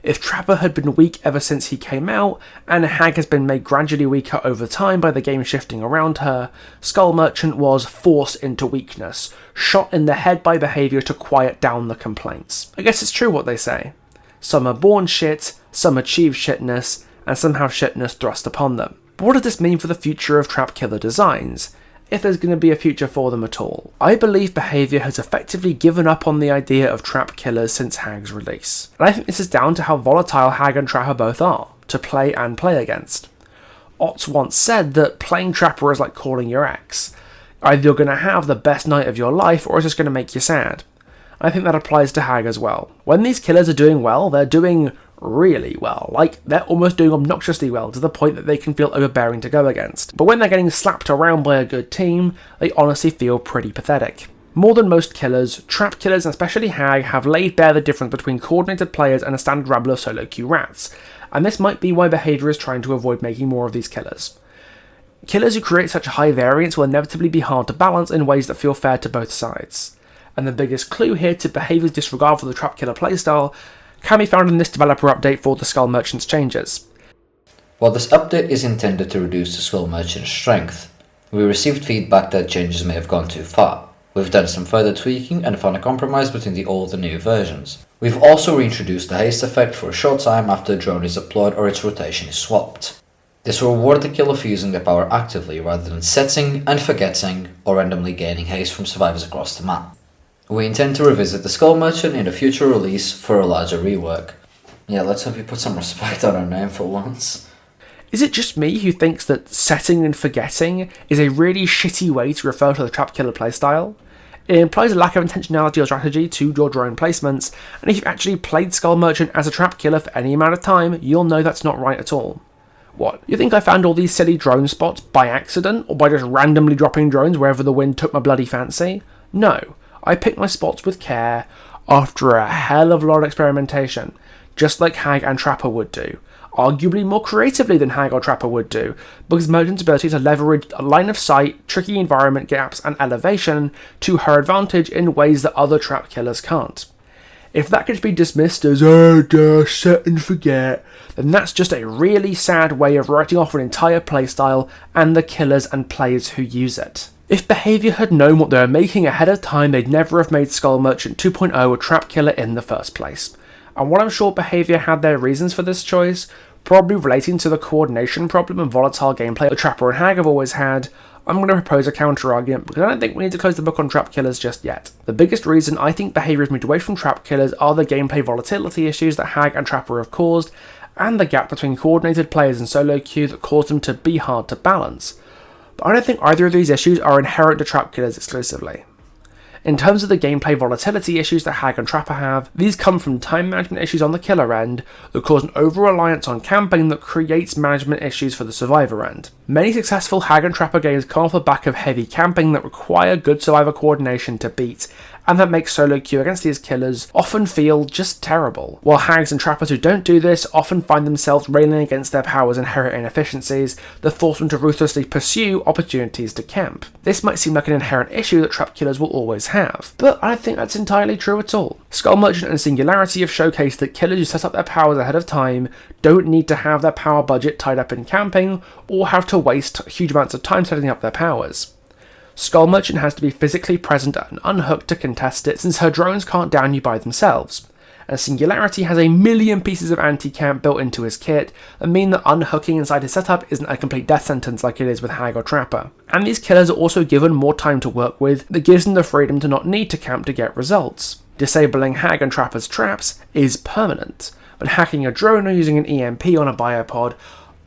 If Trapper had been weak ever since he came out, and Hag has been made gradually weaker over time by the game shifting around her, Skull Merchant was forced into weakness, shot in the head by behaviour to quiet down the complaints. I guess it's true what they say. Some are born shit, some achieve shitness, and some have shitness thrust upon them. But what does this mean for the future of trap killer designs? If there's going to be a future for them at all. I believe behaviour has effectively given up on the idea of trap killers since Hag's release. And I think this is down to how volatile Hag and Trapper both are, to play and play against. Otts once said that playing Trapper is like calling your ex. Either you're going to have the best night of your life, or it's just going to make you sad. I think that applies to Hag as well. When these killers are doing well, they're doing really well. Like, they're almost doing obnoxiously well, to the point that they can feel overbearing to go against. But when they're getting slapped around by a good team, they honestly feel pretty pathetic. More than most killers, trap killers, and especially Hag, have laid bare the difference between coordinated players and a standard rabble of solo queue rats, and this might be why behaviour is trying to avoid making more of these killers. Killers who create such high variance will inevitably be hard to balance in ways that feel fair to both sides. and the biggest clue here to behaviour's disregard for the trap killer playstyle can be found in this developer update for the Skull Merchant's changes.
While this update is intended to reduce the Skull Merchant's strength, we received feedback that changes may have gone too far. We've done some further tweaking and found a compromise between the old and new versions. We've also reintroduced the haste effect for a short time after a drone is deployed or its rotation is swapped. This will reward the killer for using their power actively rather than setting and forgetting or randomly gaining haste from survivors across the map. We intend to revisit the Skull Merchant in a future release for a larger rework. Yeah, let's hope you put some respect on our name for once.
Is it just me who thinks that setting and forgetting is a really shitty way to refer to the trap killer playstyle? It implies a lack of intentionality or strategy to your drone placements, and if you've actually played Skull Merchant as a trap killer for any amount of time, you'll know that's not right at all. What, you think I found all these silly drone spots by accident, or by just randomly dropping drones wherever the wind took my bloody fancy? No, I picked my spots with care, after a hell of a lot of experimentation, just like Hag and Trapper would do. Arguably more creatively than Hag or Trapper would do, because Merchant's ability to leverage a line of sight, tricky environment gaps, and elevation to her advantage in ways that other trap killers can't. If that could be dismissed as, set and forget, then that's just a really sad way of writing off an entire playstyle and the killers and players who use it. If Behaviour had known what they were making ahead of time, they'd never have made Skull Merchant 2.0 a trap killer in the first place. And while I'm sure Behaviour had their reasons for this choice, probably relating to the coordination problem and volatile gameplay the Trapper and Hag have always had, I'm going to propose a counter-argument because I don't think we need to close the book on trap killers just yet. The biggest reason I think Behaviour has moved away from trap killers are the gameplay volatility issues that Hag and Trapper have caused, and the gap between coordinated players and solo queue that caused them to be hard to balance. But I don't think either of these issues are inherent to trap killers exclusively. In terms of the gameplay volatility issues that Hag and Trapper have, these come from time management issues on the killer end that cause an over-reliance on camping that creates management issues for the survivor end. Many successful Hag and Trapper games come off the back of heavy camping that require good survivor coordination to beat, and that makes solo queue against these killers often feel just terrible, while Hags and Trappers who don't do this often find themselves railing against their power's inherent inefficiencies that force them to ruthlessly pursue opportunities to camp. This might seem like an inherent issue that trap killers will always have, but I don't think that's entirely true at all. Skull Merchant and Singularity have showcased that killers who set up their powers ahead of time don't need to have their power budget tied up in camping, or have to waste huge amounts of time setting up their powers. Skull Merchant has to be physically present and unhooked to contest it, since her drones can't down you by themselves, and Singularity has a million pieces of anti-camp built into his kit that mean that unhooking inside his setup isn't a complete death sentence like it is with Hag or Trapper. And these killers are also given more time to work with that gives them the freedom to not need to camp to get results. Disabling Hag and Trapper's traps is permanent, but hacking a drone or using an EMP on a biopod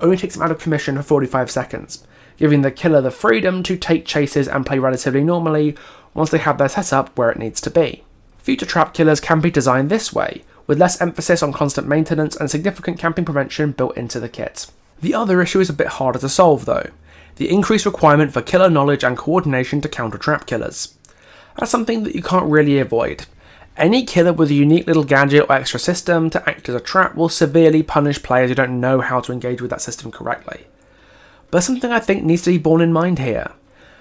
only takes them out of commission for 45 seconds, giving the killer the freedom to take chases and play relatively normally once they have their setup where it needs to be. Future trap killers can be designed this way, with less emphasis on constant maintenance and significant camping prevention built into the kit. The other issue is a bit harder to solve though, the increased requirement for killer knowledge and coordination to counter trap killers. That's something that you can't really avoid. Any killer with a unique little gadget or extra system to act as a trap will severely punish players who don't know how to engage with that system correctly. But something I think needs to be borne in mind here.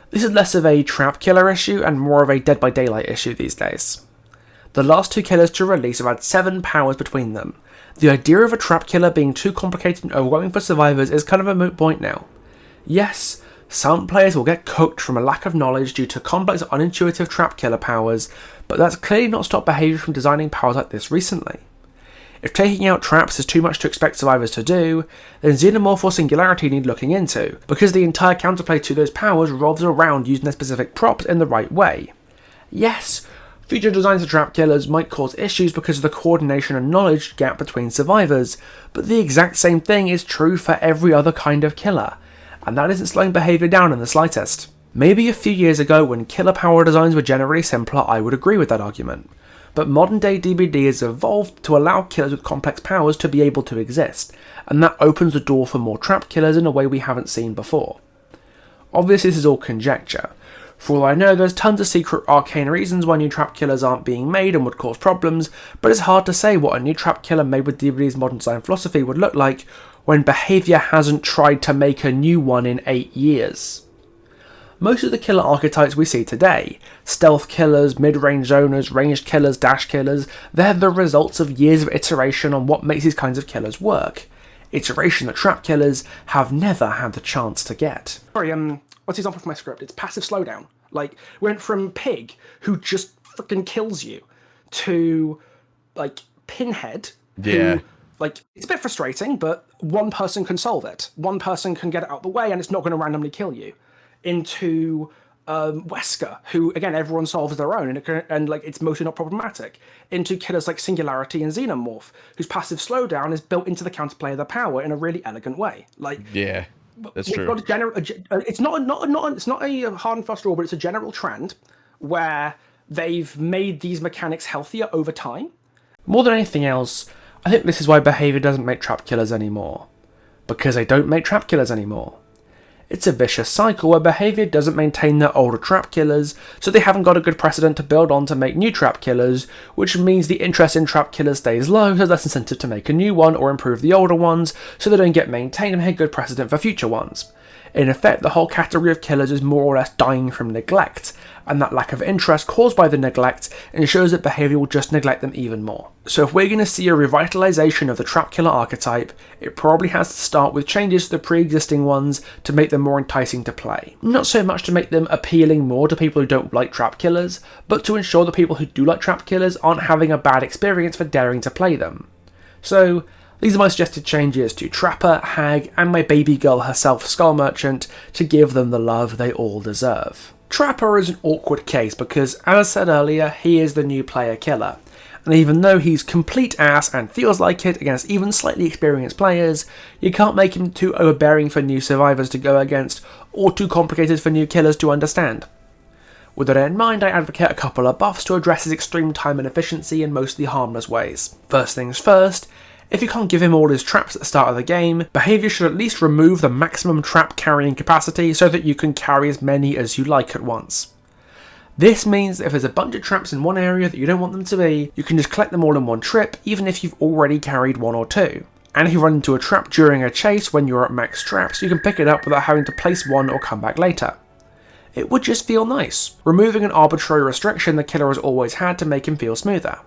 This is less of a trap killer issue and more of a Dead by Daylight issue these days. The last two killers to release have had 7 powers between them. The idea of a trap killer being too complicated and overwhelming for survivors is kind of a moot point now. Yes, some players will get cooked from a lack of knowledge due to complex or unintuitive trap killer powers, but that's clearly not stopped Behaviour from designing powers like this recently. If taking out traps is too much to expect survivors to do, then Xenomorph or Singularity need looking into, because the entire counterplay to those powers revolves around using their specific props in the right way. Yes, future designs of trap killers might cause issues because of the coordination and knowledge gap between survivors, but the exact same thing is true for every other kind of killer, and that isn't slowing Behaviour down in the slightest. Maybe a few years ago, when killer power designs were generally simpler, I would agree with that argument. But modern day DBD has evolved to allow killers with complex powers to be able to exist, and that opens the door for more trap killers in a way we haven't seen before. Obviously this is all conjecture. For all I know, there's tons of secret arcane reasons why new trap killers aren't being made and would cause problems, but it's hard to say what a new trap killer made with DBD's modern design philosophy would look like when Behaviour hasn't tried to make a new one in 8 years. Most of the killer archetypes we see today, stealth killers, mid-range zoners, ranged killers, dash killers, they're the results of years of iteration on what makes these kinds of killers work. Iteration that trap killers have never had the chance to get. Sorry, what's the example from my script? It's passive slowdown. Like, went from Pig, who just freaking kills you, to, like, Pinhead,
Yeah.
who, like, it's a bit frustrating, but one person can solve it. One person can get it out the way, and it's not going to randomly kill you. Into Wesker, who, again, everyone solves their own, and like, it's mostly not problematic. Into killers like Singularity and Xenomorph, whose passive slowdown is built into the counterplay of their power in a really elegant way. Like,
Yeah, that's
we've
true.
got it's not a hard and fast rule, but it's a general trend where they've made these mechanics healthier over time. More than anything else, I think this is why behavior doesn't make trap killers anymore. Because they don't make trap killers anymore. It's a vicious cycle where behavior doesn't maintain their older trap killers, so they haven't got a good precedent to build on to make new trap killers, which means the interest in trap killers stays low, so there's less incentive to make a new one or improve the older ones, so they don't get maintained and make a good precedent for future ones. In effect, the whole category of killers is more or less dying from neglect, and that lack of interest caused by the neglect ensures that behavior will just neglect them even more. So if we're going to see a revitalization of the trap killer archetype, it probably has to start with changes to the pre-existing ones to make them more enticing to play. Not so much to make them appealing more to people who don't like trap killers, but to ensure that people who do like trap killers aren't having a bad experience for daring to play them. So, these are my suggested changes to Trapper, Hag, and my baby girl herself, Skull Merchant, to give them the love they all deserve. Trapper is an awkward case because, as I said earlier, he is the new player killer. And even though he's complete ass and feels like it against even slightly experienced players, you can't make him too overbearing for new survivors to go against, or too complicated for new killers to understand. With that in mind, I advocate a couple of buffs to address his extreme time and efficiency in mostly harmless ways. First things first, if you can't give him all his traps at the start of the game, behavior should at least remove the maximum trap carrying capacity so that you can carry as many as you like at once. This means that if there's a bunch of traps in one area that you don't want them to be, you can just collect them all in one trip, even if you've already carried one or two. And if you run into a trap during a chase when you're at max traps, you can pick it up without having to place one or come back later. It would just feel nice, removing an arbitrary restriction the killer has always had to make him feel smoother.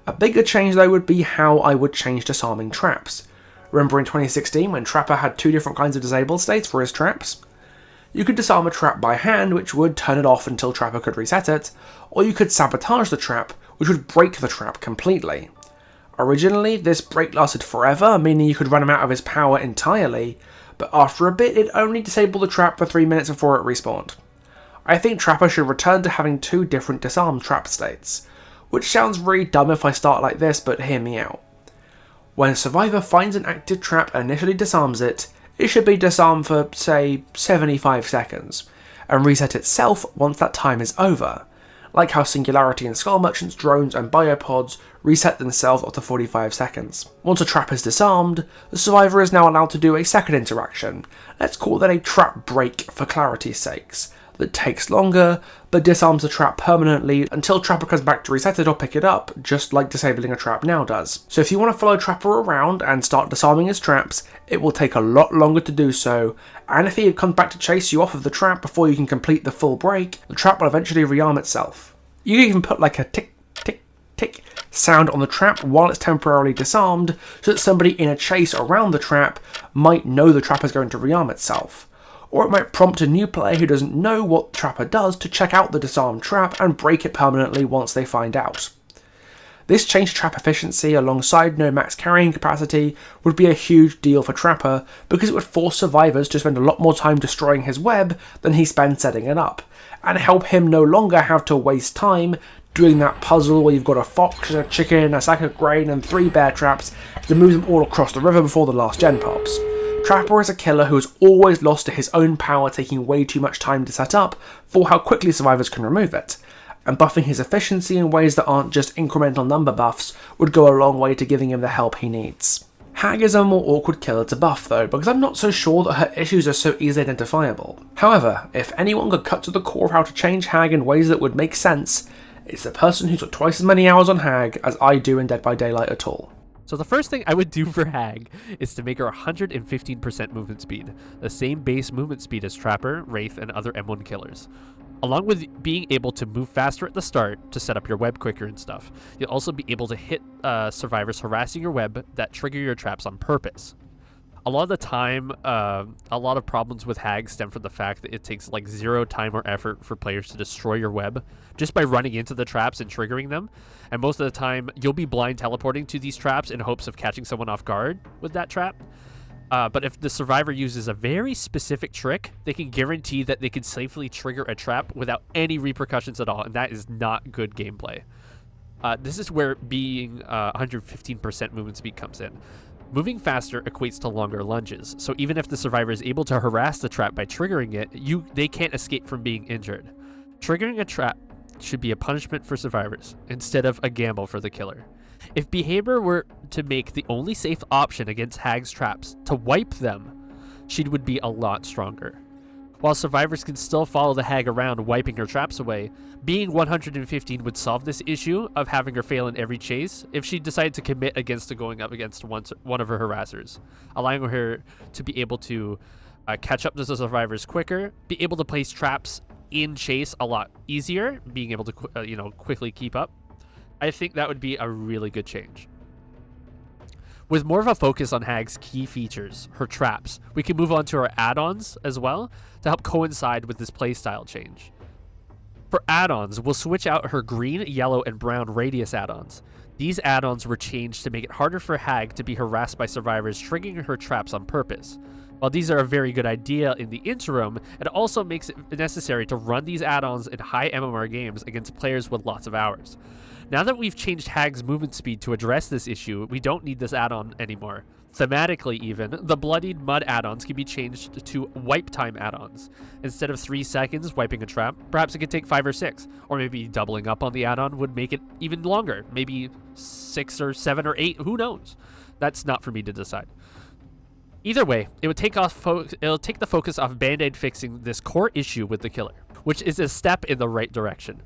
A bigger change though would be how I would change disarming traps. Remember in 2016 when Trapper had two different kinds of disabled states for his traps? You could disarm a trap by hand, which would turn it off until Trapper could reset it, or you could sabotage the trap, which would break the trap completely. Originally, this break lasted forever, meaning you could run him out of his power entirely, but after a bit it only disabled the trap for 3 minutes before it respawned. I think Trapper should return to having two different disarmed trap states, which sounds really dumb if I start like this, but hear me out. When a survivor finds an active trap and initially disarms it, it should be disarmed for, say, 75 seconds, and reset itself once that time is over, like how Singularity and Skull Merchant's drones and biopods reset themselves after 45 seconds. Once a trap is disarmed, the survivor is now allowed to do a second interaction, let's call that a trap break for clarity's sakes, that takes longer, but disarms the trap permanently until Trapper comes back to reset it or pick it up, just like disabling a trap now does. So if you want to follow Trapper around and start disarming his traps, it will take a lot longer to do so, and if he comes back to chase you off of the trap before you can complete the full break, the trap will eventually rearm itself. You can even put like a tick, tick, tick sound on the trap while it's temporarily disarmed, so that somebody in a chase around the trap might know the trap is going to rearm itself. Or it might prompt a new player who doesn't know what Trapper does to check out the disarmed trap and break it permanently once they find out. This change to trap efficiency alongside no max carrying capacity would be a huge deal for Trapper because it would force survivors to spend a lot more time destroying his web than he spends setting it up, and help him no longer have to waste time doing that puzzle where you've got a fox, a chicken, a sack of grain and 3 bear traps to move them all across the river before the last gen pops. Trapper is a killer who has always lost to his own power, taking way too much time to set up for how quickly survivors can remove it, and buffing his efficiency in ways that aren't just incremental number buffs would go a long way to giving him the help he needs. Hag is a more awkward killer to buff though, because I'm not so sure that her issues are so easily identifiable. However, if anyone could cut to the core of how to change Hag in ways that would make sense, it's the person who's got twice as many hours on Hag as I do in Dead by Daylight at all.
So the first thing I would do for Hag is to make her 115% movement speed, the same base movement speed as Trapper, Wraith, and other M1 killers. Along with being able to move faster at the start to set up your web quicker and stuff, you'll also be able to hit survivors harassing your web that trigger your traps on purpose. A lot of the time, a lot of problems with Hag stem from the fact that it takes like 0 time or effort for players to destroy your web just by running into the traps and triggering them. And most of the time, you'll be blind teleporting to these traps in hopes of catching someone off guard with that trap. But if the survivor uses a very specific trick, they can guarantee that they can safely trigger a trap without any repercussions at all, and that is not good gameplay. This is where being 115% movement speed comes in. Moving faster equates to longer lunges, so even if the survivor is able to harass the trap by triggering it, they can't escape from being injured. Triggering a trap should be a punishment for survivors, instead of a gamble for the killer. If behavior were to make the only safe option against Hag's traps to wipe them, she would be a lot stronger. While survivors can still follow the Hag around wiping her traps away, being 115 would solve this issue of having her fail in every chase if she decided to commit against going up against one of her harassers, allowing her to be able to catch up to the survivors quicker, be able to place traps in chase a lot easier, being able to quickly keep up. I think that would be a really good change. With more of a focus on Hag's key features, her traps, we can move on to our add-ons as well to help coincide with this playstyle change. For add-ons, we'll switch out her green, yellow, and brown radius add-ons. These add-ons were changed to make it harder for Hag to be harassed by survivors triggering her traps on purpose. While these are a very good idea in the interim, it also makes it necessary to run these add-ons in high MMR games against players with lots of hours. Now that we've changed Hag's movement speed to address this issue, we don't need this add-on anymore. Thematically even, the Bloodied Mud add-ons can be changed to wipe time add-ons. Instead of 3 seconds wiping a trap, perhaps it could take 5 or 6, or maybe doubling up on the add-on would make it even longer, maybe 6 or 7 or 8, who knows? That's not for me to decide. Either way, it would it'll take the focus off Band-Aid fixing this core issue with the killer, which is a step in the right direction.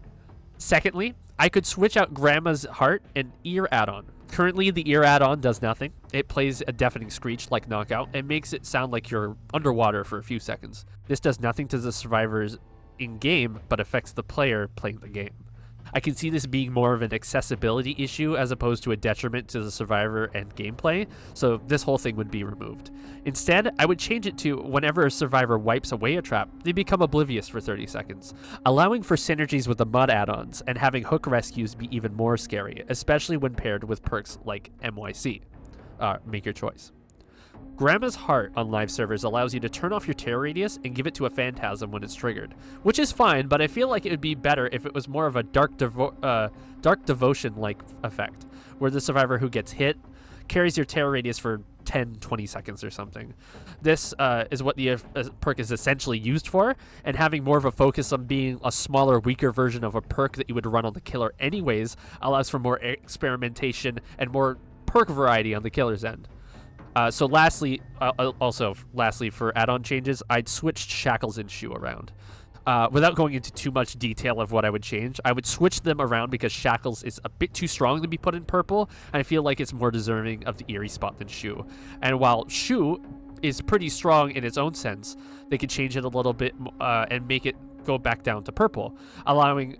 Secondly, I could switch out Grandma's Heart and Ear add-on. Currently, the Ear add-on does nothing. It plays a deafening screech like Knockout and makes it sound like you're underwater for a few seconds. This does nothing to the survivors in-game, but affects the player playing the game. I can see this being more of an accessibility issue as opposed to a detriment to the survivor and gameplay, so this whole thing would be removed. Instead, I would change it to whenever a survivor wipes away a trap, they become oblivious for 30 seconds, allowing for synergies with the mud add-ons and having hook rescues be even more scary, especially when paired with perks like MYC. Make your choice. Grandma's Heart on live servers allows you to turn off your terror radius and give it to a phantasm when it's triggered, which is fine, but I feel like it would be better if it was more of a dark devotion-like effect, where the survivor who gets hit carries your terror radius for 10-20 seconds or something. This is what the perk is essentially used for, and having more of a focus on being a smaller, weaker version of a perk that you would run on the killer anyways allows for more experimentation and more perk variety on the killer's end. So lastly, for add-on changes, I'd switched Shackles and Shoe around. Without going into too much detail of what I would change, I would switch them around because Shackles is a bit too strong to be put in purple, and I feel like it's more deserving of the eerie spot than Shoe. And while Shoe is pretty strong in its own sense, they could change it a little bit and make it go back down to purple, allowing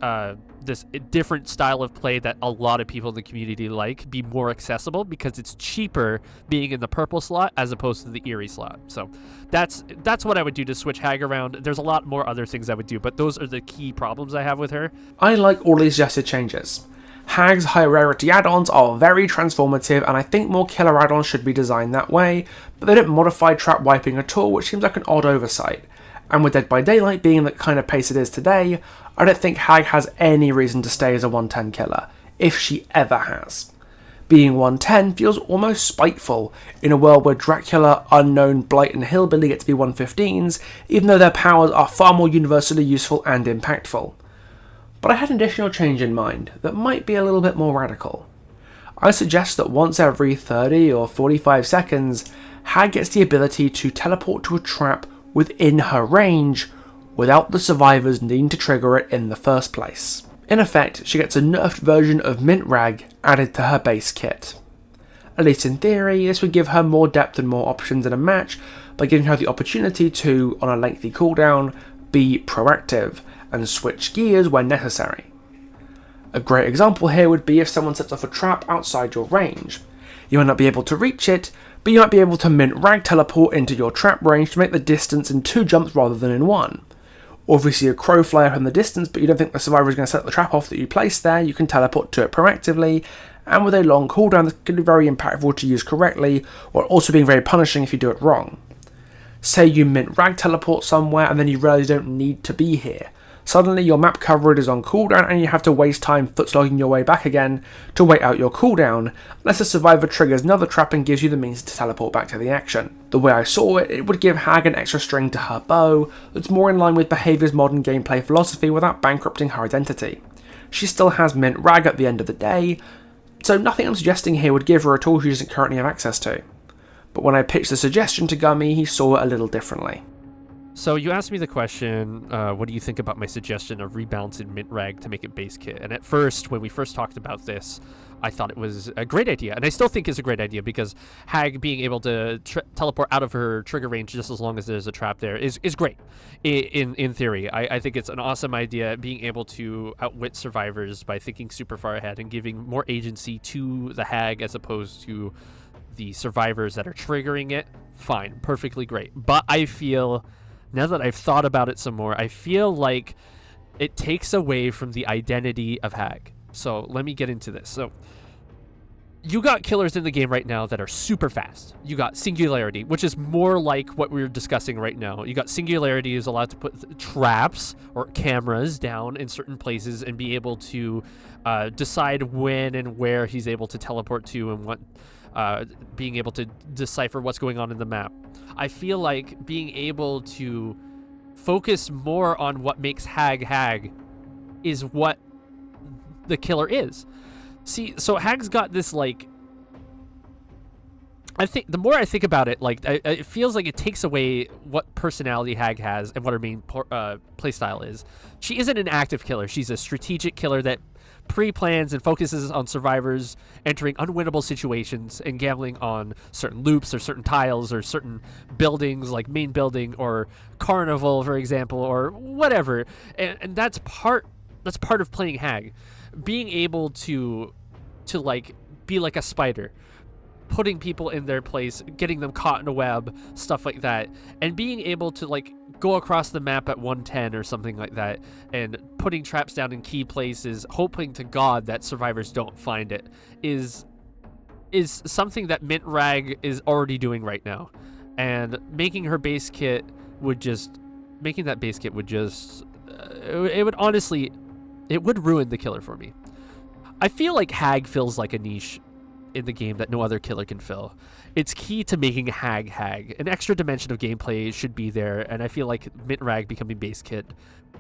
this different style of play that a lot of people in the community like be more accessible because it's cheaper being in the purple slot as opposed to the eerie slot. So that's what I would do to switch Hag around. There's a lot more other things I would do, but those are the key problems I have with her.
I like all these suggested changes. Hag's high rarity add-ons are very transformative, and I think more killer add-ons should be designed that way, but they don't modify trap wiping at all, which seems like an odd oversight. And with Dead by Daylight being the kind of pace it is today, I don't think Hag has any reason to stay as a 110 killer, if she ever has. Being 110 feels almost spiteful in a world where Dracula, Unknown, Blight and Hillbilly get to be 115s, even though their powers are far more universally useful and impactful. But I had an additional change in mind that might be a little bit more radical. I suggest that once every 30 or 45 seconds, Hag gets the ability to teleport to a trap within her range without the survivors needing to trigger it in the first place. In effect, she gets a nerfed version of Mint Rag added to her base kit. At least in theory, this would give her more depth and more options in a match by giving her the opportunity to, on a lengthy cooldown, be proactive and switch gears when necessary. A great example here would be if someone sets off a trap outside your range. You might not be able to reach it, but you might be able to mint rag teleport into your trap range to make the distance in 2 jumps rather than in 1. Or if you see a crow fly up in the distance but you don't think the survivor is going to set the trap off that you placed there, you can teleport to it proactively, and with a long cooldown that can be very impactful to use correctly, while also being very punishing if you do it wrong. Say you mint rag teleport somewhere and then you realise you don't need to be here. Suddenly your map coverage is on cooldown and you have to waste time footslogging your way back again to wait out your cooldown, unless the survivor triggers another trap and gives you the means to teleport back to the action. The way I saw it, it would give Hag an extra string to her bow that's more in line with Behaviour's modern gameplay philosophy without bankrupting her identity. She still has mint rag at the end of the day, so nothing I'm suggesting here would give her a tool she doesn't currently have access to. But when I pitched the suggestion to Gummy, he saw it a little differently.
So you asked me the question, what do you think about my suggestion of rebalancing mint rag to make it base kit? And at first, when we first talked about this, I thought it was a great idea, and I still think it's a great idea because Hag being able to teleport out of her trigger range just as long as there's a trap there is great. In theory, I think it's an awesome idea, being able to outwit survivors by thinking super far ahead and giving more agency to the Hag as opposed to the survivors that are triggering it. Fine, perfectly great. But I feel, now that I've thought about it some more, I feel like it takes away from the identity of Hag. So let me get into this. So you got killers in the game right now that are super fast. You got Singularity, which is more like what we're discussing right now. You got Singularity is allowed to put traps or cameras down in certain places and be able to decide when and where he's able to teleport to and what, being able to decipher what's going on in the map. I feel like being able to focus more on what makes Hag is what the killer is. See, so Hag's got this, like, I think the more I think about it, like, it feels like it takes away what personality Hag has and what her main playstyle is. She isn't an active killer. She's a strategic killer that pre-plans and focuses on survivors entering unwinnable situations and gambling on certain loops or certain tiles or certain buildings, like main building or carnival, for example, or whatever. And that's part of playing Hag. Being able to like be like a spider, putting people in their place, getting them caught in a web, stuff like that, and being able to like go across the map at 110 or something like that and putting traps down in key places, hoping to God that survivors don't find it, is something that Mint Rag is already doing right now. And making her base kit would just it would ruin the killer for me. I feel like Hag fills like a niche in the game that no other killer can fill. It's key to making Hag. An extra dimension of gameplay should be there, and I feel like Mint Rag becoming base kit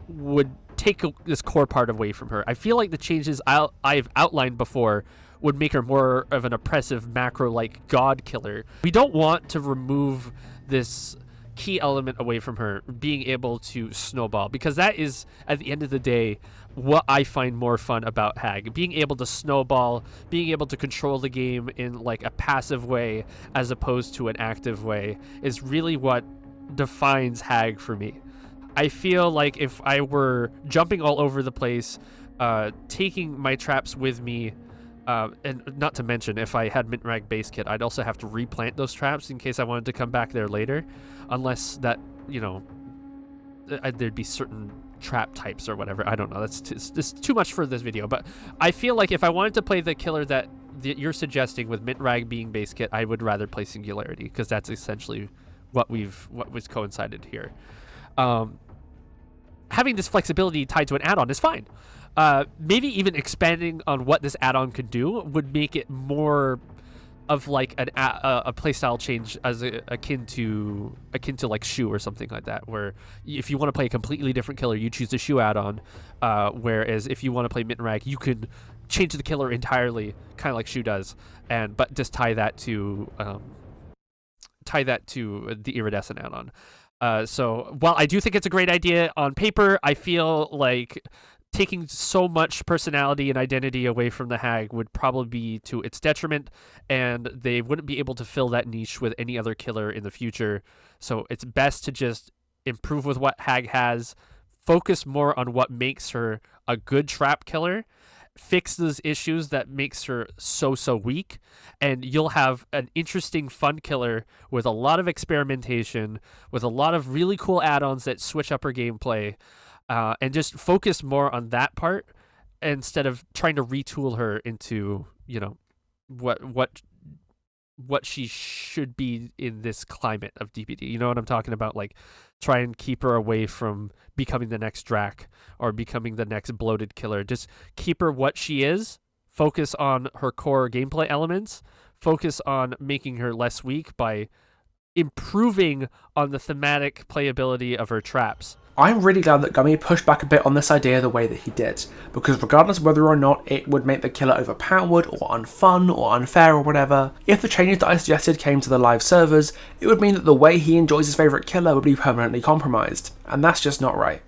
would take this core part away from her. I feel like the changes I've outlined before would make her more of an oppressive macro-like god killer. We don't want to remove this key element away from her, being able to snowball, because that is, at the end of the day, what I find more fun about Hag. Being able to snowball, being able to control the game in like a passive way as opposed to an active way is really what defines Hag for me. I feel like if I were jumping all over the place, taking my traps with me, and not to mention, if I had Mint Rag base kit, I'd also have to replant those traps in case I wanted to come back there later, unless that, you know, there'd be certain trap types or whatever. I don't know. That's too much for this video. But I feel like if I wanted to play the killer that you're suggesting with Mint Rag being base kit, I would rather play Singularity, because that's essentially what was coincided here. Having this flexibility tied to an add-on is fine. Maybe even expanding on what this add-on could do would make it more of like a playstyle change as akin to like Shoe or something like that, where if you want to play a completely different killer, you choose the Shoe add-on, whereas if you want to play Mint Rag, you could change the killer entirely, kind of like Shoe does, but just tie that to the Iridescent add-on. So while I do think it's a great idea on paper, I feel like taking so much personality and identity away from the Hag would probably be to its detriment, and they wouldn't be able to fill that niche with any other killer in the future. So it's best to just improve with what Hag has, focus more on what makes her a good trap killer, fix those issues that makes her so weak, and you'll have an interesting fun killer with a lot of experimentation, with a lot of really cool add-ons that switch up her gameplay, and just focus more on that part instead of trying to retool her into, you know, what she should be in this climate of DPD. You know what I'm talking about? Like, try and keep her away from becoming the next Drac or becoming the next bloated killer. Just keep her what she is. Focus on her core gameplay elements. Focus on making her less weak by improving on the thematic playability of her traps.
I'm really glad that Gummy pushed back a bit on this idea the way that he did, because regardless of whether or not it would make the killer overpowered or unfun or unfair or whatever, if the changes that I suggested came to the live servers, it would mean that the way he enjoys his favourite killer would be permanently compromised, and that's just not right.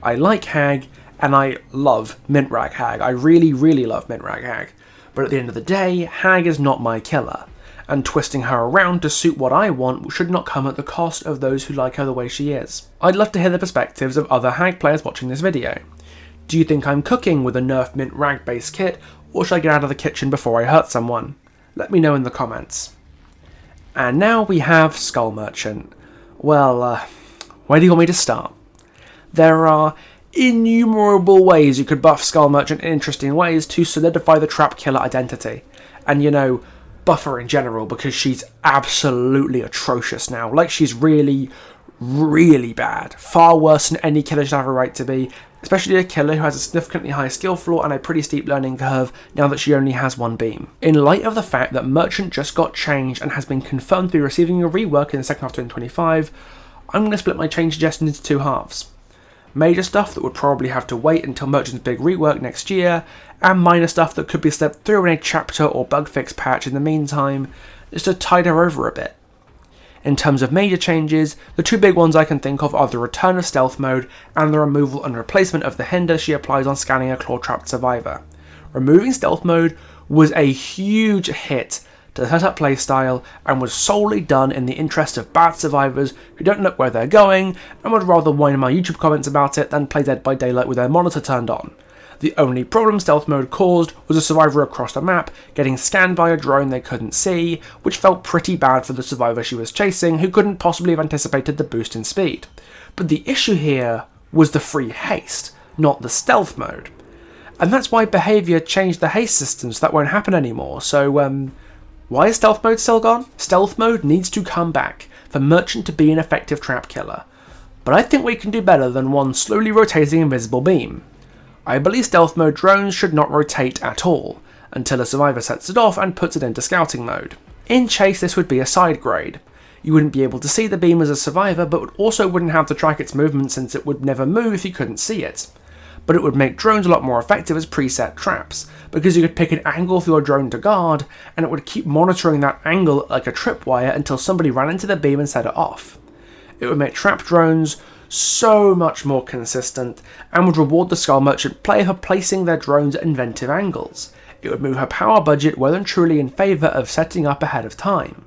I like Hag, and I love Mint Rag Hag. I really, really love Mint Rag Hag, but at the end of the day, Hag is not my killer, and twisting her around to suit what I want should not come at the cost of those who like her the way she is. I'd love to hear the perspectives of other Hag players watching this video. Do you think I'm cooking with a nerfed Mint Rag based kit, or should I get out of the kitchen before I hurt someone? Let me know in the comments. And now we have Skull Merchant. Well, where do you want me to start? There are innumerable ways you could buff Skull Merchant in interesting ways to solidify the trap killer identity. And you know, buff her in general, because she's absolutely atrocious now. Like, she's really, really bad. Far worse than any killer should have a right to be, especially a killer who has a significantly high skill floor and a pretty steep learning curve now that she only has one beam. In light of the fact that Merchant just got changed and has been confirmed to be receiving a rework in the second half of 2025, I'm going to split my change suggestions into two halves. Major stuff that would probably have to wait until Merchant's big rework next year, and minor stuff that could be stepped through in a chapter or bug fix patch in the meantime, just to tide her over a bit. In terms of major changes, the two big ones I can think of are the return of stealth mode and the removal and replacement of the hinder she applies on scanning a claw-trapped survivor. Removing stealth mode was a huge hit to the setup playstyle and was solely done in the interest of bad survivors who don't know where they're going and would rather whine in my YouTube comments about it than play Dead by Daylight with their monitor turned on. The only problem stealth mode caused was a survivor across the map getting scanned by a drone they couldn't see, which felt pretty bad for the survivor she was chasing, who couldn't possibly have anticipated the boost in speed. But the issue here was the free haste, not the stealth mode. And that's why Behaviour changed the haste system, so that won't happen anymore. So, why is stealth mode still gone? Stealth mode needs to come back for Merchant to be an effective trap killer. But I think we can do better than one slowly rotating invisible beam. I believe stealth mode drones should not rotate at all, until a survivor sets it off and puts it into scouting mode. In chase, this would be a side grade. You wouldn't be able to see the beam as a survivor, but also wouldn't have to track its movement since it would never move if you couldn't see it. But it would make drones a lot more effective as preset traps, because you could pick an angle for your drone to guard, and it would keep monitoring that angle like a tripwire until somebody ran into the beam and set it off. It would make trap drones so much more consistent, and would reward the Skull Merchant player for placing their drones at inventive angles. It would move her power budget well and truly in favour of setting up ahead of time.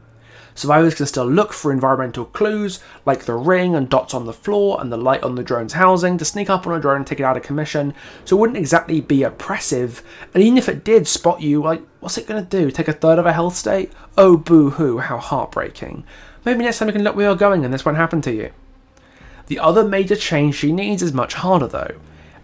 Survivors can still look for environmental clues, like the ring and dots on the floor and the light on the drone's housing, to sneak up on a drone and take it out of commission, so it wouldn't exactly be oppressive, and even if it did spot you, like, what's it going to do, take a third of a health state? Oh boo-hoo, how heartbreaking. Maybe next time you can look where you're going and this won't happen to you. The other major change she needs is much harder though.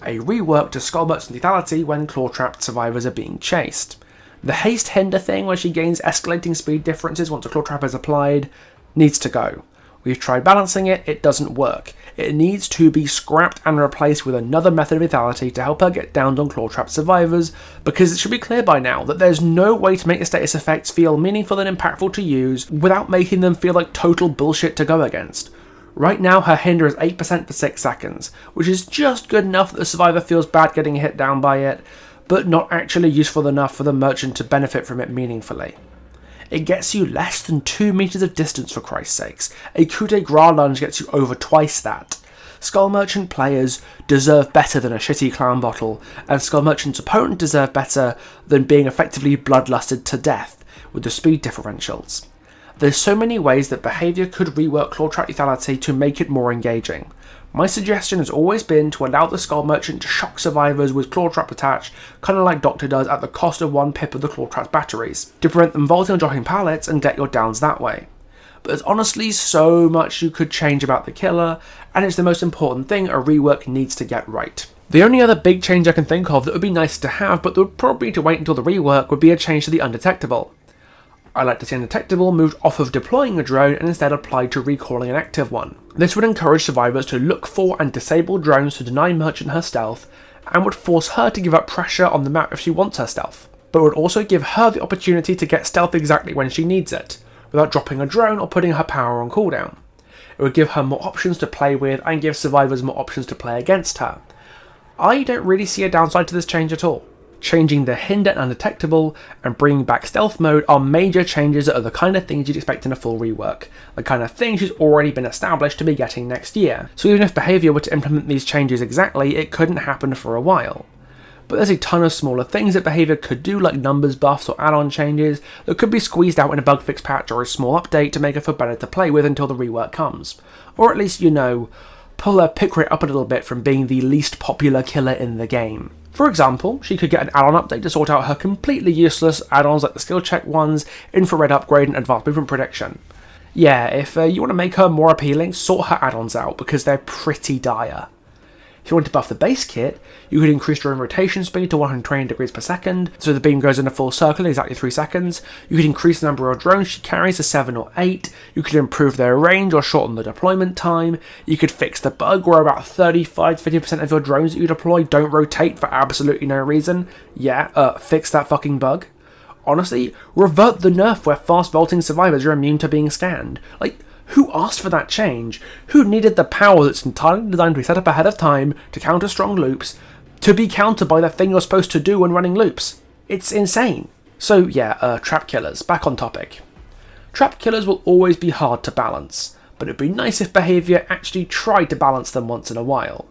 A rework to Skull Merchant's lethality when claw-trapped survivors are being chased. The haste hinder thing where she gains escalating speed differences once a claw trap is applied needs to go. We've tried balancing it, it doesn't work. It needs to be scrapped and replaced with another method of lethality to help her get downed on claw-trapped survivors, because it should be clear by now that there's no way to make the status effects feel meaningful and impactful to use without making them feel like total bullshit to go against. Right now her hinder is 8% for 6 seconds, which is just good enough that the survivor feels bad getting hit down by it, but not actually useful enough for the Merchant to benefit from it meaningfully. It gets you less than 2 meters of distance, for Christ's sakes. A coup de grace lunge gets you over twice that. Skull Merchant players deserve better than a shitty clown bottle, and Skull Merchant's opponent deserve better than being effectively bloodlusted to death with the speed differentials. There's so many ways that behaviour could rework Claw Trap lethality to make it more engaging. My suggestion has always been to allow the Skull Merchant to shock survivors with Claw Trap attached, kinda like Doctor does at the cost of 1 pip of the Claw Trap's batteries, to prevent them vaulting or dropping pallets and get your downs that way. But there's honestly so much you could change about the killer, and it's the most important thing a rework needs to get right. The only other big change I can think of that would be nice to have, but that would probably need to wait until the rework, would be a change to the Undetectable. I like to see Undetectable moved off of deploying a drone and instead applied to recalling an active one. This would encourage survivors to look for and disable drones to deny Merchant her stealth, and would force her to give up pressure on the map if she wants her stealth, but would also give her the opportunity to get stealth exactly when she needs it, without dropping a drone or putting her power on cooldown. It would give her more options to play with and give survivors more options to play against her. I don't really see a downside to this change at all. Changing the Hinder and Undetectable and bringing back Stealth Mode are major changes that are the kind of things you'd expect in a full rework, the kind of thing she's already been established to be getting next year, so even if behaviour were to implement these changes exactly, it couldn't happen for a while. But there's a ton of smaller things that behaviour could do, like numbers buffs or add-on changes, that could be squeezed out in a bug fix patch or a small update to make her feel better to play with until the rework comes. Or at least, pull her pick rate up a little bit from being the least popular killer in the game. For example, she could get an add-on update to sort out her completely useless add-ons like the skill check ones, infrared upgrade and advanced movement prediction. Yeah, if you want to make her more appealing, sort her add-ons out because they're pretty dire. If you want to buff the base kit, you could increase drone rotation speed to 120 degrees per second, so the beam goes in a full circle in exactly 3 seconds. You could increase the number of drones she carries to 7 or 8. You could improve their range or shorten the deployment time. You could fix the bug where about 35 to 50% of your drones that you deploy don't rotate for absolutely no reason. Yeah, fix that fucking bug. Honestly, revert the nerf where fast vaulting survivors are immune to being scanned. Who asked for that change? Who needed the power that's entirely designed to be set up ahead of time to counter strong loops, to be countered by the thing you're supposed to do when running loops? It's insane. So yeah, trap killers, back on topic. Trap killers will always be hard to balance, but it'd be nice if behaviour actually tried to balance them once in a while.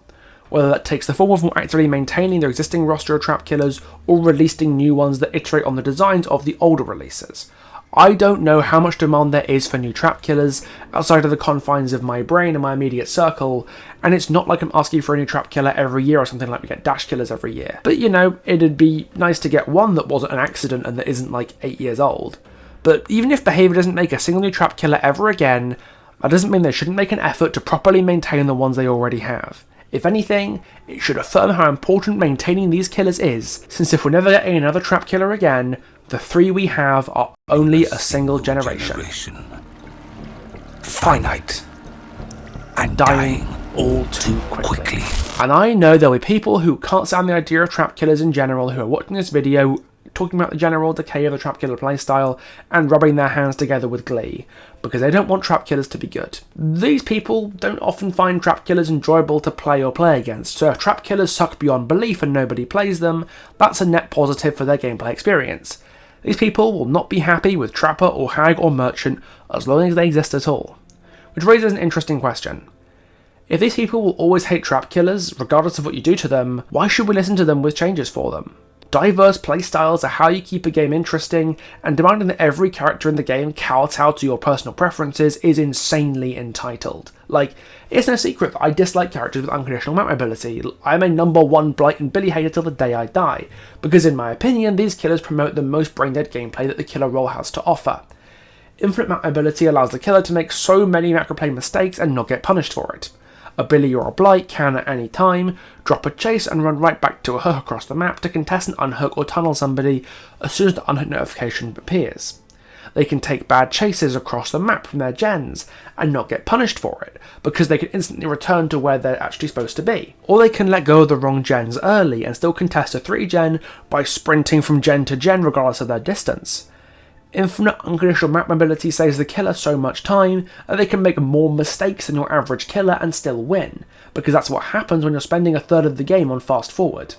Whether that takes the form of more actively maintaining their existing roster of trap killers, or releasing new ones that iterate on the designs of the older releases. I don't know how much demand there is for new trap killers outside of the confines of my brain and my immediate circle, and it's not like I'm asking for a new trap killer every year or something like we get dash killers every year. But it'd be nice to get one that wasn't an accident and that isn't 8 years old. But even if behaviour doesn't make a single new trap killer ever again, that doesn't mean they shouldn't make an effort to properly maintain the ones they already have. If anything, it should affirm how important maintaining these killers is, since if we're never getting another trap killer again, the 3 we have are only a single generation.
Finite.
And dying all too quickly. And I know there'll be people who can't stand the idea of trap killers in general who are watching this video, talking about the general decay of the trap killer playstyle, and rubbing their hands together with glee, because they don't want trap killers to be good. These people don't often find trap killers enjoyable to play or play against, so if trap killers suck beyond belief and nobody plays them, that's a net positive for their gameplay experience. These people will not be happy with Trapper or Hag or Merchant as long as they exist at all. Which raises an interesting question. If these people will always hate trap killers, regardless of what you do to them, why should we listen to them with changes for them? Diverse playstyles are how you keep a game interesting, and demanding that every character in the game kowtow to your personal preferences is insanely entitled. It's no secret that I dislike characters with unconditional map mobility. I'm a #1 Blight and Billy hater till the day I die, because in my opinion these killers promote the most brain-dead gameplay that the killer role has to offer. Infinite map mobility allows the killer to make so many macro play mistakes and not get punished for it. A Billy or a Blight can at any time drop a chase and run right back to a hook across the map to contest and unhook or tunnel somebody as soon as the unhook notification appears. They can take bad chases across the map from their gens and not get punished for it, because they can instantly return to where they're actually supposed to be. Or they can let go of the wrong gens early and still contest a 3-gen by sprinting from gen to gen regardless of their distance. Infinite unconditional map mobility saves the killer so much time that they can make more mistakes than your average killer and still win, because that's what happens when you're spending a third of the game on fast forward.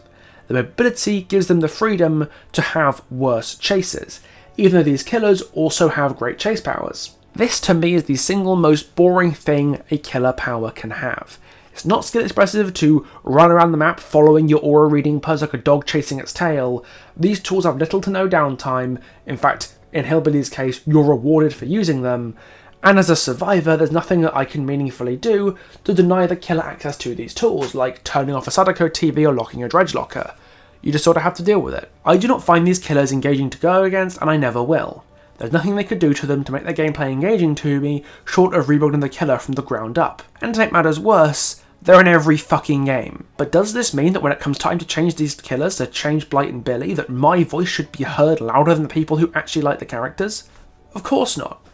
The mobility gives them the freedom to have worse chases, even though these killers also have great chase powers. This to me is the single most boring thing a killer power can have. It's not skill expressive to run around the map following your aura reading puzzle like a dog chasing its tail. These tools have little to no downtime. In fact, in Hillbilly's case, you're rewarded for using them. And as a survivor, there's nothing that I can meaningfully do to deny the killer access to these tools, like turning off a Sadako TV or locking a dredge locker. You just sort of have to deal with it. I do not find these killers engaging to go against, and I never will. There's nothing they could do to them to make their gameplay engaging to me, short of rebuilding the killer from the ground up. And to make matters worse, they're in every fucking game. But does this mean that when it comes time to change these killers, to change Blight and Billy, that my voice should be heard louder than the people who actually like the characters? Of course not.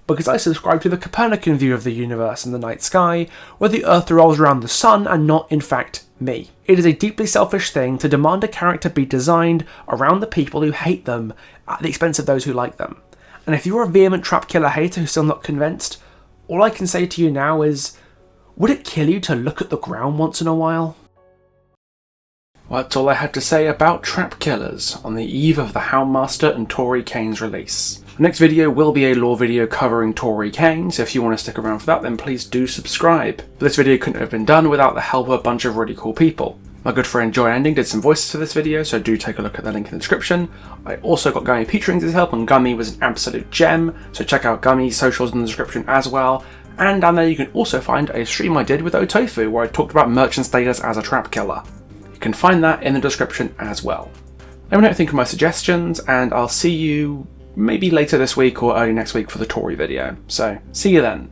Because I subscribe to the Copernican view of the universe and the night sky, where the Earth revolves around the sun and not, in fact, me. It is a deeply selfish thing to demand a character be designed around the people who hate them at the expense of those who like them. And if you're a vehement trap killer hater who's still not convinced, all I can say to you now is, would it kill you to look at the ground once in a while? Well, that's all I had to say about trap killers on the eve of the Houndmaster and Tori Kane's release. The next video will be a lore video covering Tori Kane, so if you want to stick around for that, then please do subscribe. But this video couldn't have been done without the help of a bunch of really cool people. My good friend Joy Ending did some voices for this video, so do take a look at the link in the description. I also got GummyPeachRings' help, and Gummy was an absolute gem, so check out Gummy's socials in the description as well. And down there you can also find a stream I did with Otofu, where I talked about merchant status as a trap killer. You can find that in the description as well. Let me know what you think of my suggestions, and I'll see you maybe later this week or early next week for the Tori video. So, see you then.